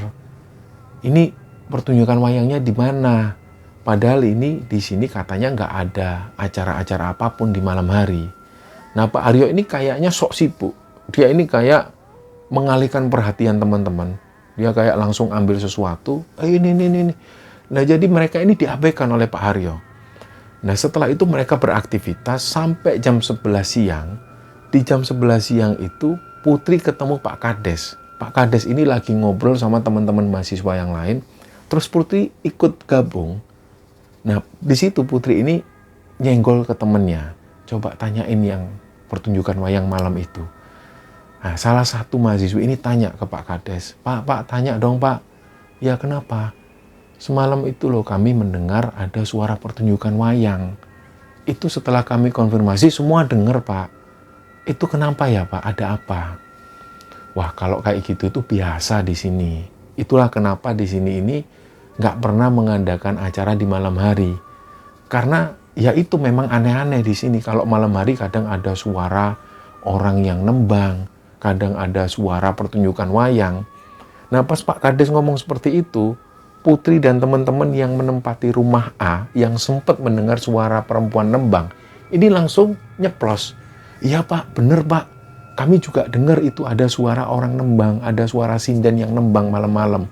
Ini pertunjukan wayangnya di mana? Padahal ini di sini katanya nggak ada acara-acara apapun di malam hari. Nah Pak Haryo ini kayaknya sok sibuk. Dia ini kayak mengalihkan perhatian teman-teman. Dia kayak langsung ambil sesuatu. Ini. Nah jadi mereka ini diabaikan oleh Pak Haryo. Nah setelah itu mereka beraktivitas sampai jam 11 siang. Di jam 11 siang itu Putri ketemu Pak Kades. Pak Kades ini lagi ngobrol sama teman-teman mahasiswa yang lain. Terus Putri ikut gabung. Nah, di situ Putri ini nyenggol ke temennya. Coba tanyain yang pertunjukan wayang malam itu. Nah, salah satu mahasiswa ini tanya ke Pak Kades. Pak, tanya dong Pak. Ya kenapa? Semalam itu loh kami mendengar ada suara pertunjukan wayang. Itu setelah kami konfirmasi semua dengar Pak. Itu kenapa ya Pak? Ada apa? Wah, kalau kayak gitu itu biasa di sini. Itulah kenapa di sini ini nggak pernah mengadakan acara di malam hari. Karena ya itu memang aneh-aneh di sini. Kalau malam hari kadang ada suara orang yang nembang, kadang ada suara pertunjukan wayang. Nah pas Pak Kades ngomong seperti itu, Putri dan teman-teman yang menempati rumah A yang sempat mendengar suara perempuan nembang, ini langsung nyeplos. Iya Pak, bener Pak. Kami juga dengar itu ada suara orang nembang, ada suara sinden yang nembang malam-malam.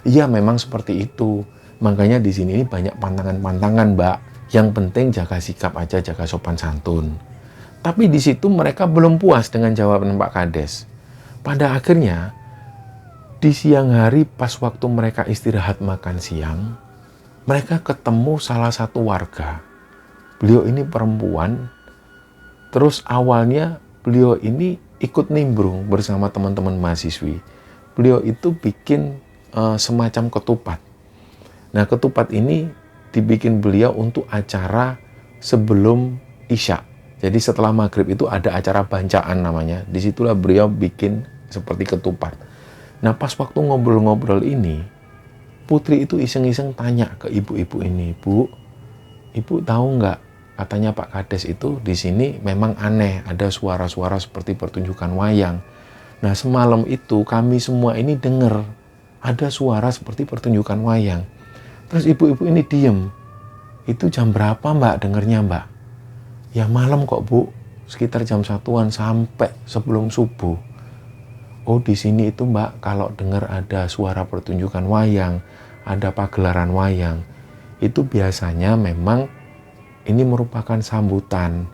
Iya memang seperti itu. Makanya di sini banyak pantangan-pantangan Mbak. Yang penting jaga sikap aja, jaga sopan santun. Tapi di situ mereka belum puas dengan jawaban Pak Kades. Pada akhirnya di siang hari pas waktu mereka istirahat makan siang, mereka ketemu salah satu warga. Beliau ini perempuan. Terus awalnya beliau ini ikut nimbrung bersama teman-teman mahasiswi. Beliau itu bikin semacam ketupat. Nah ketupat ini dibikin beliau untuk acara sebelum Isya. Jadi setelah maghrib itu ada acara bancaan namanya. Disitulah beliau bikin seperti ketupat. Nah pas waktu ngobrol-ngobrol ini, Putri itu iseng-iseng tanya ke ibu-ibu ini, Bu, Ibu tahu nggak? Katanya Pak Kades itu di sini memang aneh, ada suara-suara seperti pertunjukan wayang. Nah semalam itu kami semua ini dengar ada suara seperti pertunjukan wayang. Terus ibu-ibu ini diem. Itu jam berapa Mbak dengernya Mbak? Ya malam kok Bu, sekitar jam 1-an sampai sebelum subuh. Oh di sini itu Mbak kalau dengar ada suara pertunjukan wayang, ada pagelaran wayang, itu biasanya memang ini merupakan sambutan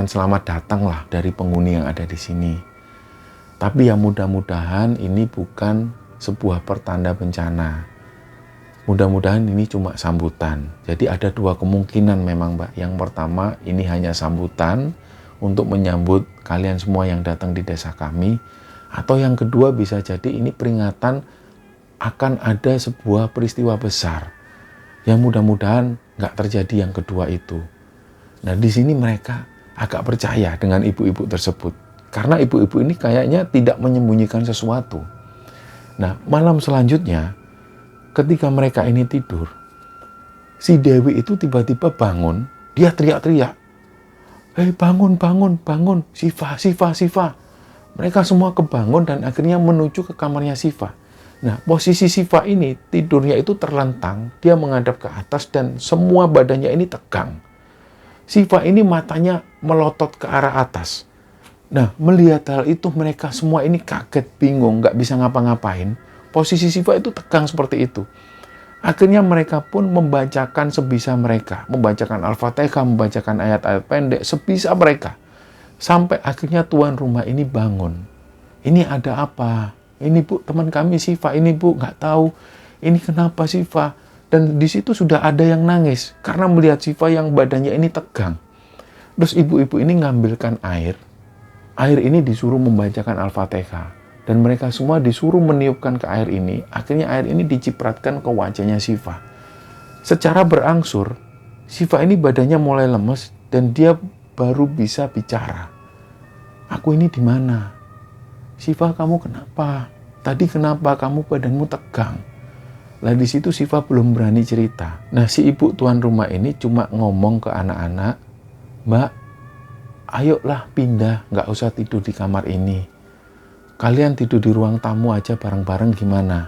selamat datang lah dari penghuni yang ada di sini. Tapi ya mudah-mudahan ini bukan sebuah pertanda bencana. Mudah-mudahan ini cuma sambutan. Jadi ada dua kemungkinan memang Mbak. Yang pertama ini hanya sambutan untuk menyambut kalian semua yang datang di desa kami. Atau yang kedua bisa jadi ini peringatan akan ada sebuah peristiwa besar yang mudah-mudahan nggak terjadi yang kedua itu. Nah, di sini mereka agak percaya dengan ibu-ibu tersebut. Karena ibu-ibu ini kayaknya tidak menyembunyikan sesuatu. Nah, malam selanjutnya ketika mereka ini tidur, si Dewi itu tiba-tiba bangun, dia teriak-teriak, "Hei, bangun, bangun, bangun, Siva, Siva, Siva." Mereka semua kebangun dan akhirnya menuju ke kamarnya Siva. Nah, posisi Siva ini tidurnya itu terlentang, dia menghadap ke atas dan semua badannya ini tegang. Siva ini matanya melotot ke arah atas. Nah, melihat hal itu mereka semua ini kaget, bingung, nggak bisa ngapa-ngapain. Posisi Siva itu tegang seperti itu. Akhirnya mereka pun membacakan sebisa mereka, membacakan Al-Fatihah, membacakan ayat-ayat pendek sebisa mereka. Sampai akhirnya tuan rumah ini bangun. Ini ada apa? Ini Bu, teman kami Siva ini Bu, nggak tahu. Ini kenapa Siva? Dan di situ sudah ada yang nangis karena melihat Siva yang badannya ini tegang. Terus ibu-ibu ini ngambilkan air. Air ini disuruh membacakan Al-Fatihah. Dan mereka semua disuruh meniupkan ke air ini. Akhirnya air ini dicipratkan ke wajahnya Siva. Secara berangsur, Siva ini badannya mulai lemes dan dia baru bisa bicara. "Aku ini di mana? Siva, kamu kenapa? Tadi kenapa kamu badanmu tegang?" Lah di situ Siva belum berani cerita. Nah, si ibu tuan rumah ini cuma ngomong ke anak-anak, "Mbak, ayolah pindah, nggak usah tidur di kamar ini. Kalian tidur di ruang tamu aja bareng-bareng gimana?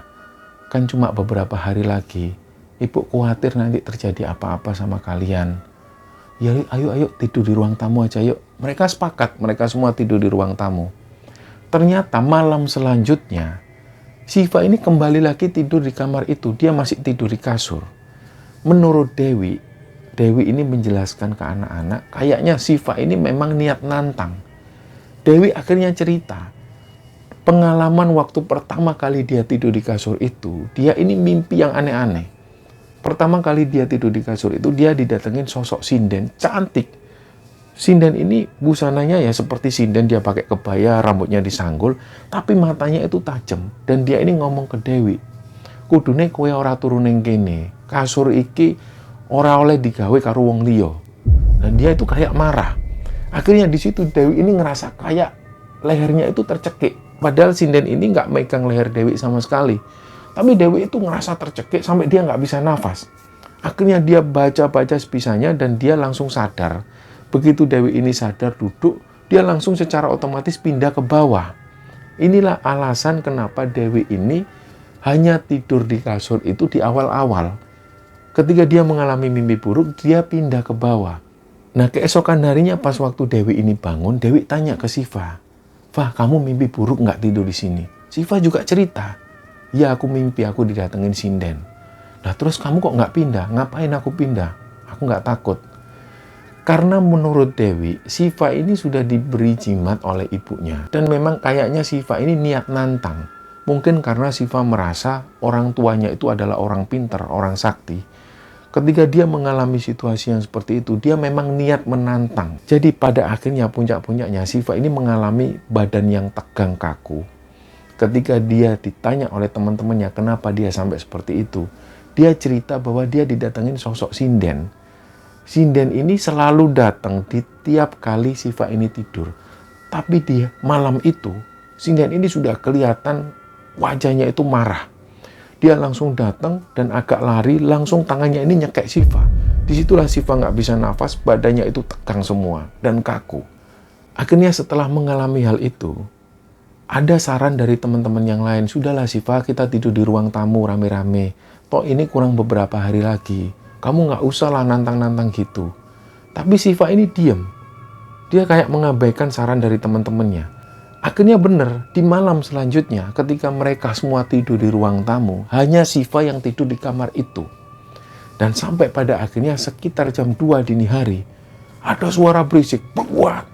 Kan cuma beberapa hari lagi. Ibu khawatir nanti terjadi apa-apa sama kalian. Ya, ayo tidur di ruang tamu aja yuk." Mereka sepakat, mereka semua tidur di ruang tamu. Ternyata malam selanjutnya, Siva ini kembali lagi tidur di kamar itu. Dia masih tidur di kasur. Menurut Dewi ini menjelaskan ke anak-anak, kayaknya Siva ini memang niat nantang. Dewi akhirnya cerita, pengalaman waktu pertama kali dia tidur di kasur itu, dia ini mimpi yang aneh-aneh. Pertama kali dia tidur di kasur itu, dia didatengin sosok sinden, cantik. Sinden ini busananya ya seperti sinden, dia pakai kebaya, rambutnya disanggul, tapi matanya itu tajam. Dan dia ini ngomong ke Dewi, "Kudune kowe ora turu ning kene. Kasur iki ora oleh digawe karo wong liya." Dan dia itu kayak marah. Akhirnya di situ Dewi ini ngerasa kayak lehernya itu tercekik. Padahal sinden ini nggak megang leher Dewi sama sekali. Tapi Dewi itu ngerasa tercekik sampai dia nggak bisa nafas. Akhirnya dia baca-baca sebisanya dan dia langsung sadar. Begitu Dewi ini sadar duduk, dia langsung secara otomatis pindah ke bawah. Inilah alasan kenapa Dewi ini hanya tidur di kasur itu di awal-awal. Ketika dia mengalami mimpi buruk, dia pindah ke bawah. Nah, keesokan harinya pas waktu Dewi ini bangun, Dewi tanya ke Siva, "Fah, kamu mimpi buruk nggak tidur di sini?" Siva juga cerita, "Ya, aku mimpi aku didatengin sinden." "Nah, terus kamu kok nggak pindah? Ngapain aku pindah? Aku nggak takut." Karena menurut Dewi, Siva ini sudah diberi jimat oleh ibunya. Dan memang kayaknya Siva ini niat nantang. Mungkin karena Siva merasa orang tuanya itu adalah orang pintar, orang sakti. Ketika dia mengalami situasi yang seperti itu, dia memang niat menantang. Jadi pada akhirnya puncak-puncaknya Siva ini mengalami badan yang tegang kaku. Ketika dia ditanya oleh teman-temannya kenapa dia sampai seperti itu, dia cerita bahwa dia didatengin sosok sinden. Sinden ini selalu datang di tiap kali Siva ini tidur. Tapi di malam itu, sinden ini sudah kelihatan wajahnya itu marah. Dia langsung datang dan agak lari, langsung tangannya ini nyekek Siva. Disitulah Siva nggak bisa nafas, badannya itu tegang semua dan kaku. Akhirnya setelah mengalami hal itu, ada saran dari teman-teman yang lain, "Sudahlah Siva, kita tidur di ruang tamu rame-rame. Toh ini kurang beberapa hari lagi. Kamu nggak usah lah nantang-nantang gitu." Tapi Siva ini diam. Dia kayak mengabaikan saran dari teman-temannya. Akhirnya benar, di malam selanjutnya ketika mereka semua tidur di ruang tamu, hanya Siva yang tidur di kamar itu. Dan sampai pada akhirnya sekitar jam 2 dini hari, ada suara berisik, "Duak,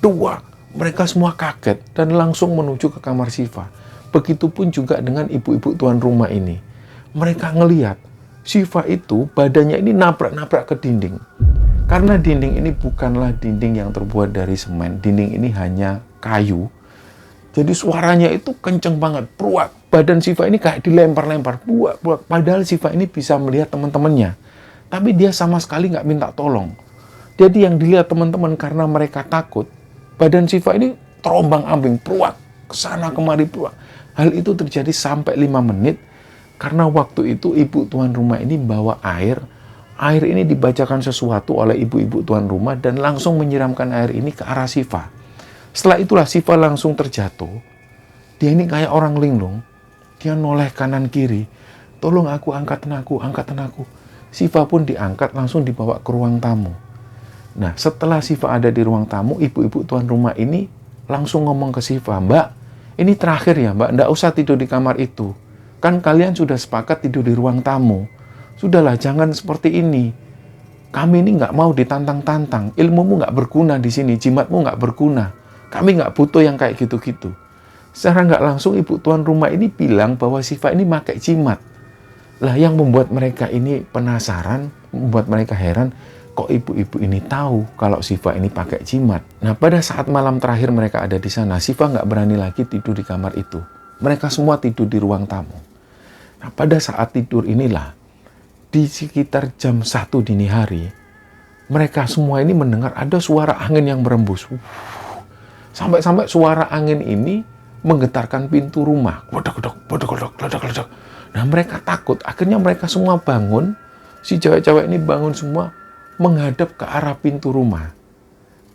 duak." Mereka semua kaget dan langsung menuju ke kamar Siva. Begitupun juga dengan ibu-ibu tuan rumah ini. Mereka ngelihat Siva itu badannya ini nabrak-nabrak ke dinding. Karena dinding ini bukanlah dinding yang terbuat dari semen, dinding ini hanya kayu. Jadi suaranya itu kenceng banget, pruak. Badan Siva ini kayak dilempar-lempar, pruak. Padahal Siva ini bisa melihat teman-temannya. Tapi dia sama sekali nggak minta tolong. Jadi yang dilihat teman-teman karena mereka takut, badan Siva ini terombang-ambing, pruak. Kesana kemari pruak. Hal itu terjadi sampai 5 menit. Karena waktu itu ibu tuan rumah ini bawa air. Air ini dibacakan sesuatu oleh ibu-ibu tuan rumah dan langsung menyiramkan air ini ke arah Siva. Setelah itulah Siva langsung terjatuh. Dia ini kayak orang linglung. Dia noleh kanan kiri. Tolong aku, angkatan aku, angkatan aku. Siva pun diangkat langsung dibawa ke ruang tamu. Nah, setelah Siva ada di ruang tamu, ibu-ibu tuan rumah ini langsung ngomong ke Siva, Mbak, ini terakhir ya Mbak, nggak usah tidur di kamar itu. Kan kalian sudah sepakat tidur di ruang tamu. Sudahlah, jangan seperti ini. Kami ini nggak mau ditantang-tantang. Ilmumu nggak berguna di sini, jimatmu nggak berguna. Kami nggak butuh yang kayak gitu-gitu. Secara nggak langsung ibu tuan rumah ini bilang bahwa Siva ini pakai jimat. Lah yang membuat mereka ini penasaran, membuat mereka heran, kok ibu-ibu ini tahu kalau Siva ini pakai jimat. Nah pada saat malam terakhir mereka ada di sana, Siva nggak berani lagi tidur di kamar itu. Mereka semua tidur di ruang tamu. Nah pada saat tidur inilah, di sekitar jam 1 dini hari, mereka semua ini mendengar ada suara angin yang berembus. Sampai-sampai suara angin ini menggetarkan pintu rumah. Godok-godok, godok-godok, godok-godok. Nah mereka takut, akhirnya mereka semua bangun. Si cewek-cewek ini bangun semua menghadap ke arah pintu rumah.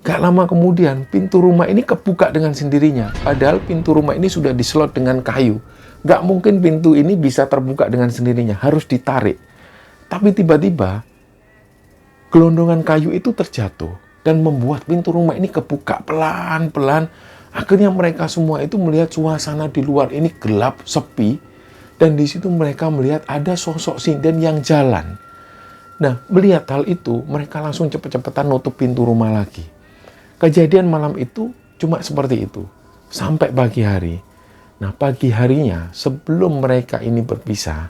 Gak lama kemudian pintu rumah ini kebuka dengan sendirinya. Padahal pintu rumah ini sudah diselot dengan kayu. Gak mungkin pintu ini bisa terbuka dengan sendirinya, harus ditarik. Tapi tiba-tiba gelondongan kayu itu terjatuh dan membuat pintu rumah ini kebuka pelan-pelan. Akhirnya mereka semua itu melihat suasana di luar ini gelap, sepi. Dan di situ mereka melihat ada sosok sinden yang jalan. Nah, melihat hal itu, mereka langsung cepet-cepetan nutup pintu rumah lagi. Kejadian malam itu cuma seperti itu. Sampai pagi hari. Nah, pagi harinya sebelum mereka ini berpisah,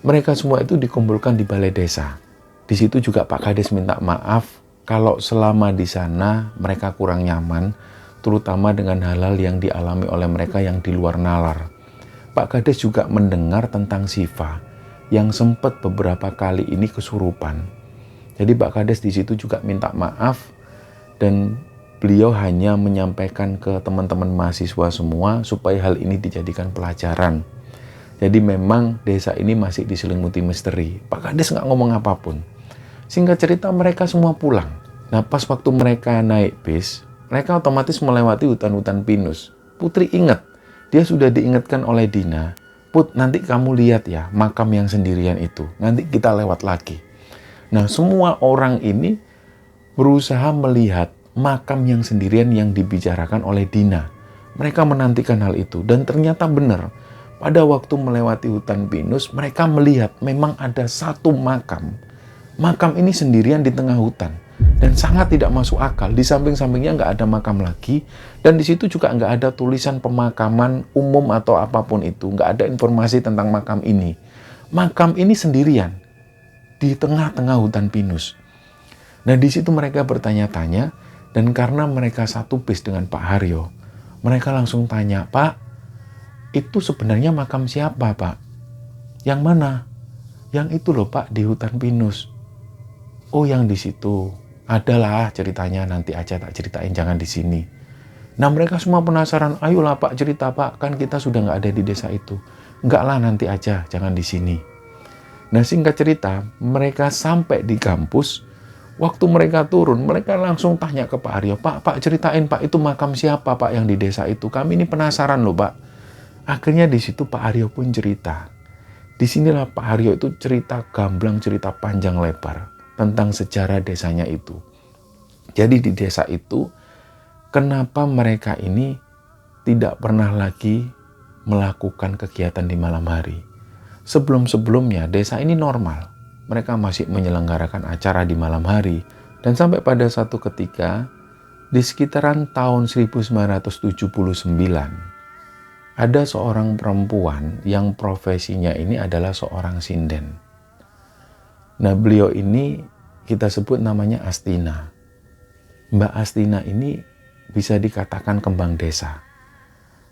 mereka semua itu dikumpulkan di balai desa. Di situ juga Pak Kades minta maaf kalau selama di sana mereka kurang nyaman, terutama dengan hal-hal yang dialami oleh mereka yang di luar nalar. Pak Kades juga mendengar tentang Siva yang sempat beberapa kali ini kesurupan. Jadi Pak Kades di situ juga minta maaf dan beliau hanya menyampaikan ke teman-teman mahasiswa semua supaya hal ini dijadikan pelajaran. Jadi memang desa ini masih diselimuti misteri. Pak Kades nggak ngomong apapun. Singkat cerita mereka semua pulang. Nah pas waktu mereka naik bis, mereka otomatis melewati hutan-hutan pinus. Putri ingat, dia sudah diingatkan oleh Dina, Put nanti kamu lihat ya makam yang sendirian itu. Nanti kita lewat lagi. Nah semua orang ini berusaha melihat makam yang sendirian yang dibicarakan oleh Dina. Mereka menantikan hal itu dan ternyata benar. Pada waktu melewati hutan pinus, mereka melihat memang ada satu makam. Makam ini sendirian di tengah hutan dan sangat tidak masuk akal. Di samping-sampingnya nggak ada makam lagi dan di situ juga nggak ada tulisan pemakaman umum atau apapun itu. Nggak ada informasi tentang makam ini. Makam ini sendirian di tengah-tengah hutan pinus. Nah di situ mereka bertanya-tanya dan karena mereka satu bis dengan Pak Haryo, mereka langsung tanya, Pak, itu sebenarnya makam siapa, Pak? Yang mana? Yang itu loh, Pak, di hutan pinus. Oh, yang di situ. Adalah ceritanya, nanti aja tak ceritain, jangan di sini. Nah, mereka semua penasaran. Ayolah, Pak, cerita, Pak. Kan kita sudah nggak ada di desa itu. Enggak lah, nanti aja, jangan di sini. Nah, singkat cerita, mereka sampai di kampus. Waktu mereka turun, mereka langsung tanya ke Pak Haryo. Pak, ceritain, Pak, itu makam siapa, Pak, yang di desa itu? Kami ini penasaran loh, Pak. Akhirnya di situ Pak Haryo pun cerita. Disinilah Pak Haryo itu cerita gamblang, cerita panjang lebar tentang sejarah desanya itu. Jadi di desa itu, kenapa mereka ini tidak pernah lagi melakukan kegiatan di malam hari? Sebelum-sebelumnya desa ini normal. Mereka masih menyelenggarakan acara di malam hari. Dan sampai pada satu ketika, di sekitaran tahun 1979, ada seorang perempuan yang profesinya ini adalah seorang sinden. Nah, beliau ini kita sebut namanya Astina. Mbak Astina ini bisa dikatakan kembang desa.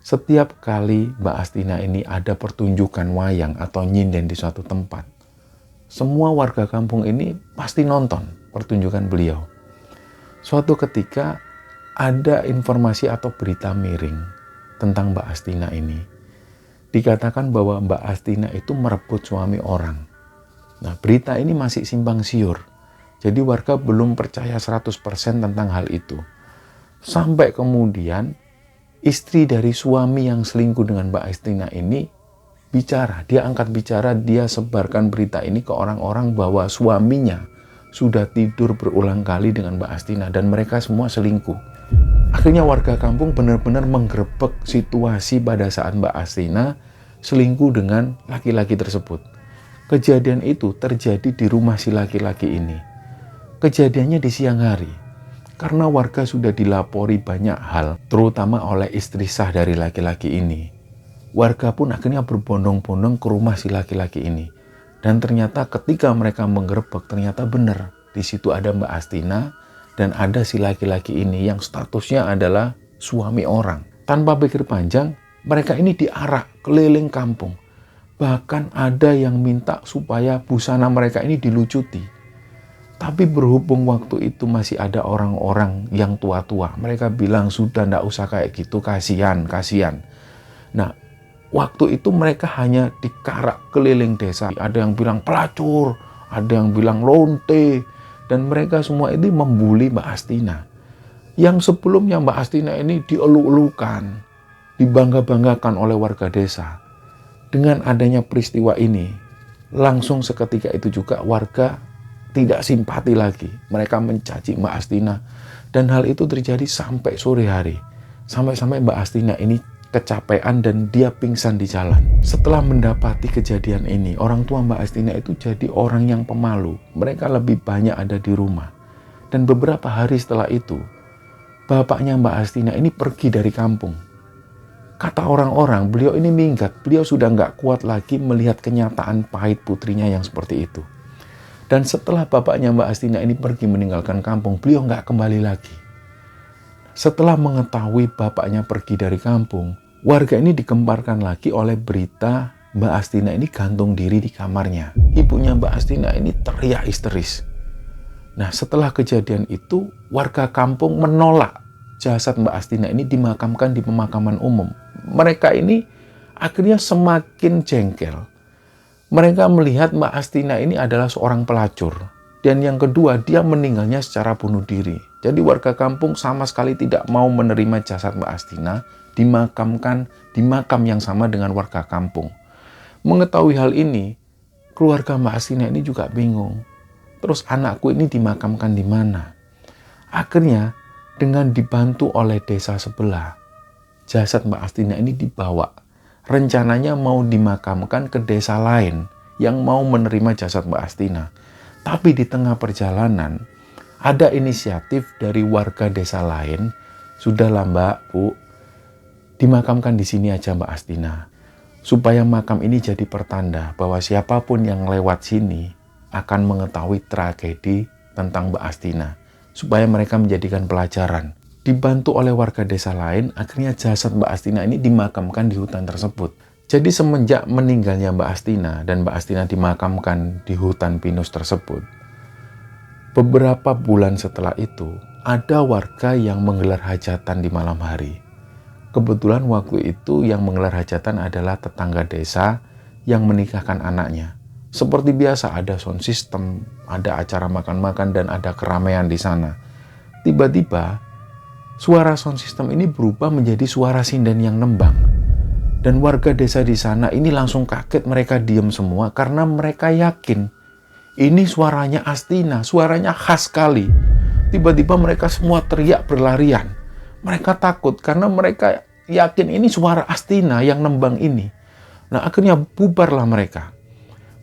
Setiap kali Mbak Astina ini ada pertunjukan wayang atau nyinden di suatu tempat, semua warga kampung ini pasti nonton pertunjukan beliau. Suatu ketika ada informasi atau berita miring tentang Mbak Astina ini. Dikatakan bahwa Mbak Astina itu merebut suami orang. Nah, berita ini masih simpang siur. Jadi warga belum percaya 100% tentang hal itu. Sampai kemudian istri dari suami yang selingkuh dengan Mbak Astina ini bicara. Dia angkat bicara, dia sebarkan berita ini ke orang-orang bahwa suaminya sudah tidur berulang kali dengan Mbak Astina dan mereka semua selingkuh. Akhirnya warga kampung benar-benar menggerebek situasi pada saat Mbak Astina selingkuh dengan laki-laki tersebut. Kejadian itu terjadi di rumah si laki-laki ini. Kejadiannya di siang hari. Karena warga sudah dilapori banyak hal, terutama oleh istri sah dari laki-laki ini. Warga pun akhirnya berbondong-bondong ke rumah si laki-laki ini. Dan ternyata ketika mereka menggerebek, ternyata benar. Di situ ada Mbak Astina dan ada si laki-laki ini yang statusnya adalah suami orang. Tanpa pikir panjang, mereka ini diarak keliling kampung. Bahkan ada yang minta supaya busana mereka ini dilucuti. Tapi berhubung waktu itu masih ada orang-orang yang tua-tua, mereka bilang sudah ndak usah kayak gitu, kasihan. Nah, waktu itu mereka hanya dikarak keliling desa. Ada yang bilang pelacur, ada yang bilang lonte, dan mereka semua ini membuli Mbak Astina. Yang sebelumnya Mbak Astina ini dielu-elukan, dibangga-banggakan oleh warga desa. Dengan adanya peristiwa ini, langsung seketika itu juga warga tidak simpati lagi. Mereka mencaci Mbak Astina. Dan hal itu terjadi sampai sore hari. Sampai-sampai Mbak Astina ini kecapean dan dia pingsan di jalan. Setelah mendapati kejadian ini, orang tua Mbak Astina itu jadi orang yang pemalu. Mereka lebih banyak ada di rumah. Dan beberapa hari setelah itu, bapaknya Mbak Astina ini pergi dari kampung. Kata orang-orang, beliau ini minggat. Beliau sudah nggak kuat lagi melihat kenyataan pahit putrinya yang seperti itu. Dan setelah bapaknya Mbak Astina ini pergi meninggalkan kampung, beliau nggak kembali lagi. Setelah mengetahui bapaknya pergi dari kampung, warga ini digemparkan lagi oleh berita Mbak Astina ini gantung diri di kamarnya. Ibunya Mbak Astina ini teriak histeris. Nah, setelah kejadian itu, warga kampung menolak jasad Mbak Astina ini dimakamkan di pemakaman umum. Mereka ini akhirnya semakin jengkel. Mereka melihat Mbak Astina ini adalah seorang pelacur. Dan yang kedua, dia meninggalnya secara bunuh diri. Jadi warga kampung sama sekali tidak mau menerima jasad Mbak Astina dimakamkan di makam yang sama dengan warga kampung. Mengetahui hal ini, keluarga Mbak Astina ini juga bingung. Terus anakku ini dimakamkan di mana? Akhirnya, dengan dibantu oleh desa sebelah, jasad Mbak Astina ini dibawa. Rencananya mau dimakamkan ke desa lain yang mau menerima jasad Mbak Astina. Tapi di tengah perjalanan, ada inisiatif dari warga desa lain, sudahlah Mbak, Bu, dimakamkan di sini aja Mbak Astina. Supaya makam ini jadi pertanda bahwa siapapun yang lewat sini akan mengetahui tragedi tentang Mbak Astina. Supaya mereka menjadikan pelajaran. Dibantu oleh warga desa lain, akhirnya jasad Mbak Astina ini dimakamkan di hutan tersebut. Jadi semenjak meninggalnya Mbak Astina dan Mbak Astina dimakamkan di hutan pinus tersebut, beberapa bulan setelah itu, ada warga yang menggelar hajatan di malam hari. Kebetulan waktu itu yang menggelar hajatan adalah tetangga desa yang menikahkan anaknya. Seperti biasa ada sound system, ada acara makan-makan dan ada keramaian di sana. Tiba-tiba, suara sound system ini berubah menjadi suara sinden yang nembang. Dan warga desa di sana ini langsung kaget, mereka diam semua karena mereka yakin ini suaranya Astina, suaranya khas sekali. Tiba-tiba mereka semua teriak berlarian. Mereka takut karena mereka yakin ini suara Astina yang nembang ini. Nah, akhirnya bubarlah mereka.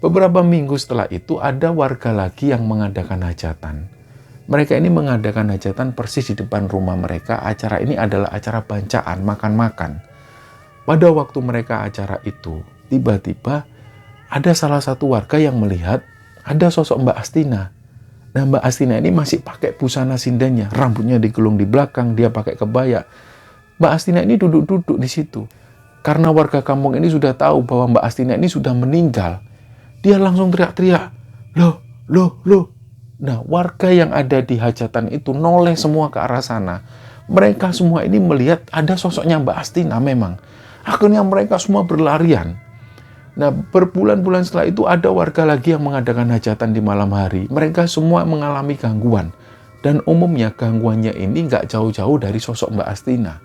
Beberapa minggu setelah itu ada warga lagi yang mengadakan hajatan. Mereka ini mengadakan hajatan persis di depan rumah mereka. Acara ini adalah acara bancaan, makan-makan. Pada waktu mereka acara itu, tiba-tiba ada salah satu warga yang melihat ada sosok Mbak Astina. Nah, Mbak Astina ini masih pakai busana sindennya, rambutnya digulung di belakang, dia pakai kebaya. Mbak Astina ini duduk-duduk di situ. Karena warga kampung ini sudah tahu bahwa Mbak Astina ini sudah meninggal, dia langsung teriak-teriak, loh, loh, loh. Nah, warga yang ada di hajatan itu noleh semua ke arah sana. Mereka semua ini melihat ada sosoknya Mbak Astina memang. Akhirnya mereka semua berlarian. Nah, berbulan-bulan setelah itu ada warga lagi yang mengadakan hajatan di malam hari. Mereka semua mengalami gangguan. Dan umumnya gangguannya ini nggak jauh-jauh dari sosok Mbak Astina.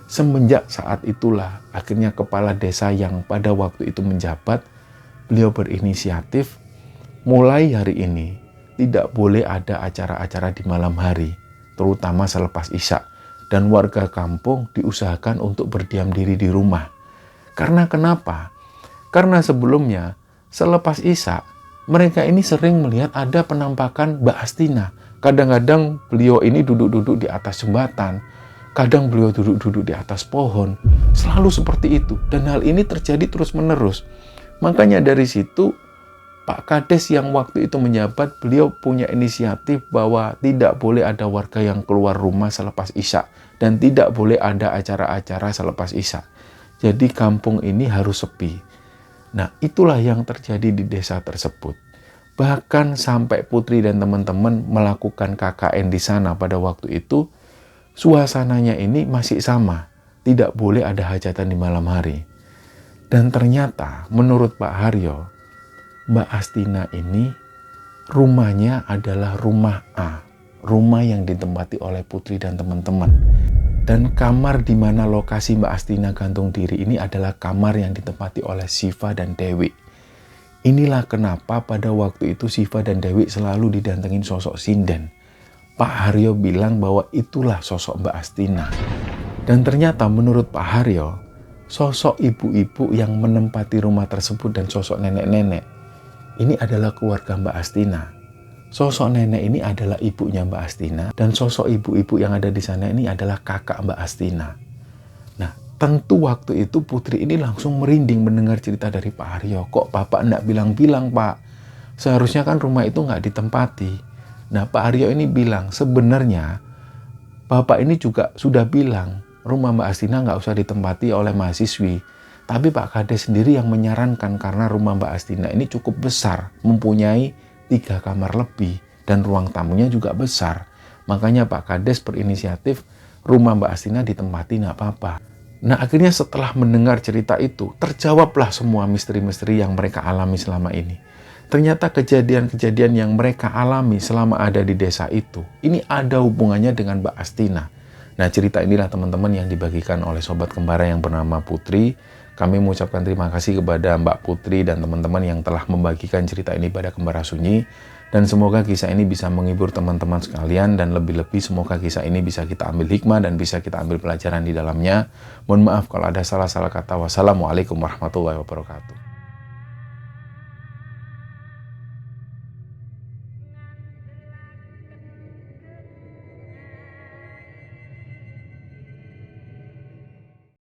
Semenjak saat itulah akhirnya kepala desa yang pada waktu itu menjabat, beliau berinisiatif, mulai hari ini tidak boleh ada acara-acara di malam hari, terutama selepas Isya. Dan warga kampung diusahakan untuk berdiam diri di rumah. Karena kenapa? Karena sebelumnya, selepas Isya, mereka ini sering melihat ada penampakan Mbak Astina. Kadang-kadang beliau ini duduk-duduk di atas jembatan, kadang beliau duduk-duduk di atas pohon, selalu seperti itu. Dan hal ini terjadi terus-menerus. Makanya dari situ, Pak Kades yang waktu itu menjabat, beliau punya inisiatif bahwa tidak boleh ada warga yang keluar rumah selepas Isya. Dan tidak boleh ada acara-acara selepas Isya. Jadi kampung ini harus sepi. Nah, itulah yang terjadi di desa tersebut. Bahkan sampai Putri dan teman-teman melakukan KKN di sana pada waktu itu, suasananya ini masih sama. Tidak boleh ada hajatan di malam hari. Dan ternyata menurut Pak Haryo, Mbak Astina ini rumahnya adalah rumah A. Rumah yang ditempati oleh Putri dan teman-teman. Dan kamar di mana lokasi Mbak Astina gantung diri ini adalah kamar yang ditempati oleh Siva dan Dewi. Inilah kenapa pada waktu itu Siva dan Dewi selalu didantengin sosok sinden. Pak Haryo bilang bahwa itulah sosok Mbak Astina. Dan ternyata menurut Pak Haryo, sosok ibu-ibu yang menempati rumah tersebut dan sosok nenek-nenek, ini adalah keluarga Mbak Astina. Sosok nenek ini adalah ibunya Mbak Astina, dan sosok ibu-ibu yang ada di sana ini adalah kakak Mbak Astina. Nah, tentu waktu itu Putri ini langsung merinding mendengar cerita dari Pak Haryo. Kok Bapak enggak bilang-bilang, Pak? Seharusnya kan rumah itu nggak ditempati. Nah, Pak Haryo ini bilang, sebenarnya Bapak ini juga sudah bilang, rumah Mbak Astina nggak usah ditempati oleh mahasiswi. Tapi Pak Kades sendiri yang menyarankan karena rumah Mbak Astina ini cukup besar, mempunyai 3 kamar lebih, dan ruang tamunya juga besar. Makanya Pak Kades berinisiatif rumah Mbak Astina ditempati nggak apa-apa. Nah, akhirnya setelah mendengar cerita itu, terjawablah semua misteri-misteri yang mereka alami selama ini. Ternyata kejadian-kejadian yang mereka alami selama ada di desa itu, ini ada hubungannya dengan Mbak Astina. Nah, cerita inilah teman-teman yang dibagikan oleh Sobat Kembara yang bernama Putri. Kami mengucapkan terima kasih kepada Mbak Putri dan teman-teman yang telah membagikan cerita ini pada Kembara Sunyi. Dan semoga kisah ini bisa menghibur teman-teman sekalian, dan lebih-lebih semoga kisah ini bisa kita ambil hikmah dan bisa kita ambil pelajaran di dalamnya. Mohon maaf kalau ada salah-salah kata. Wassalamualaikum warahmatullahi wabarakatuh.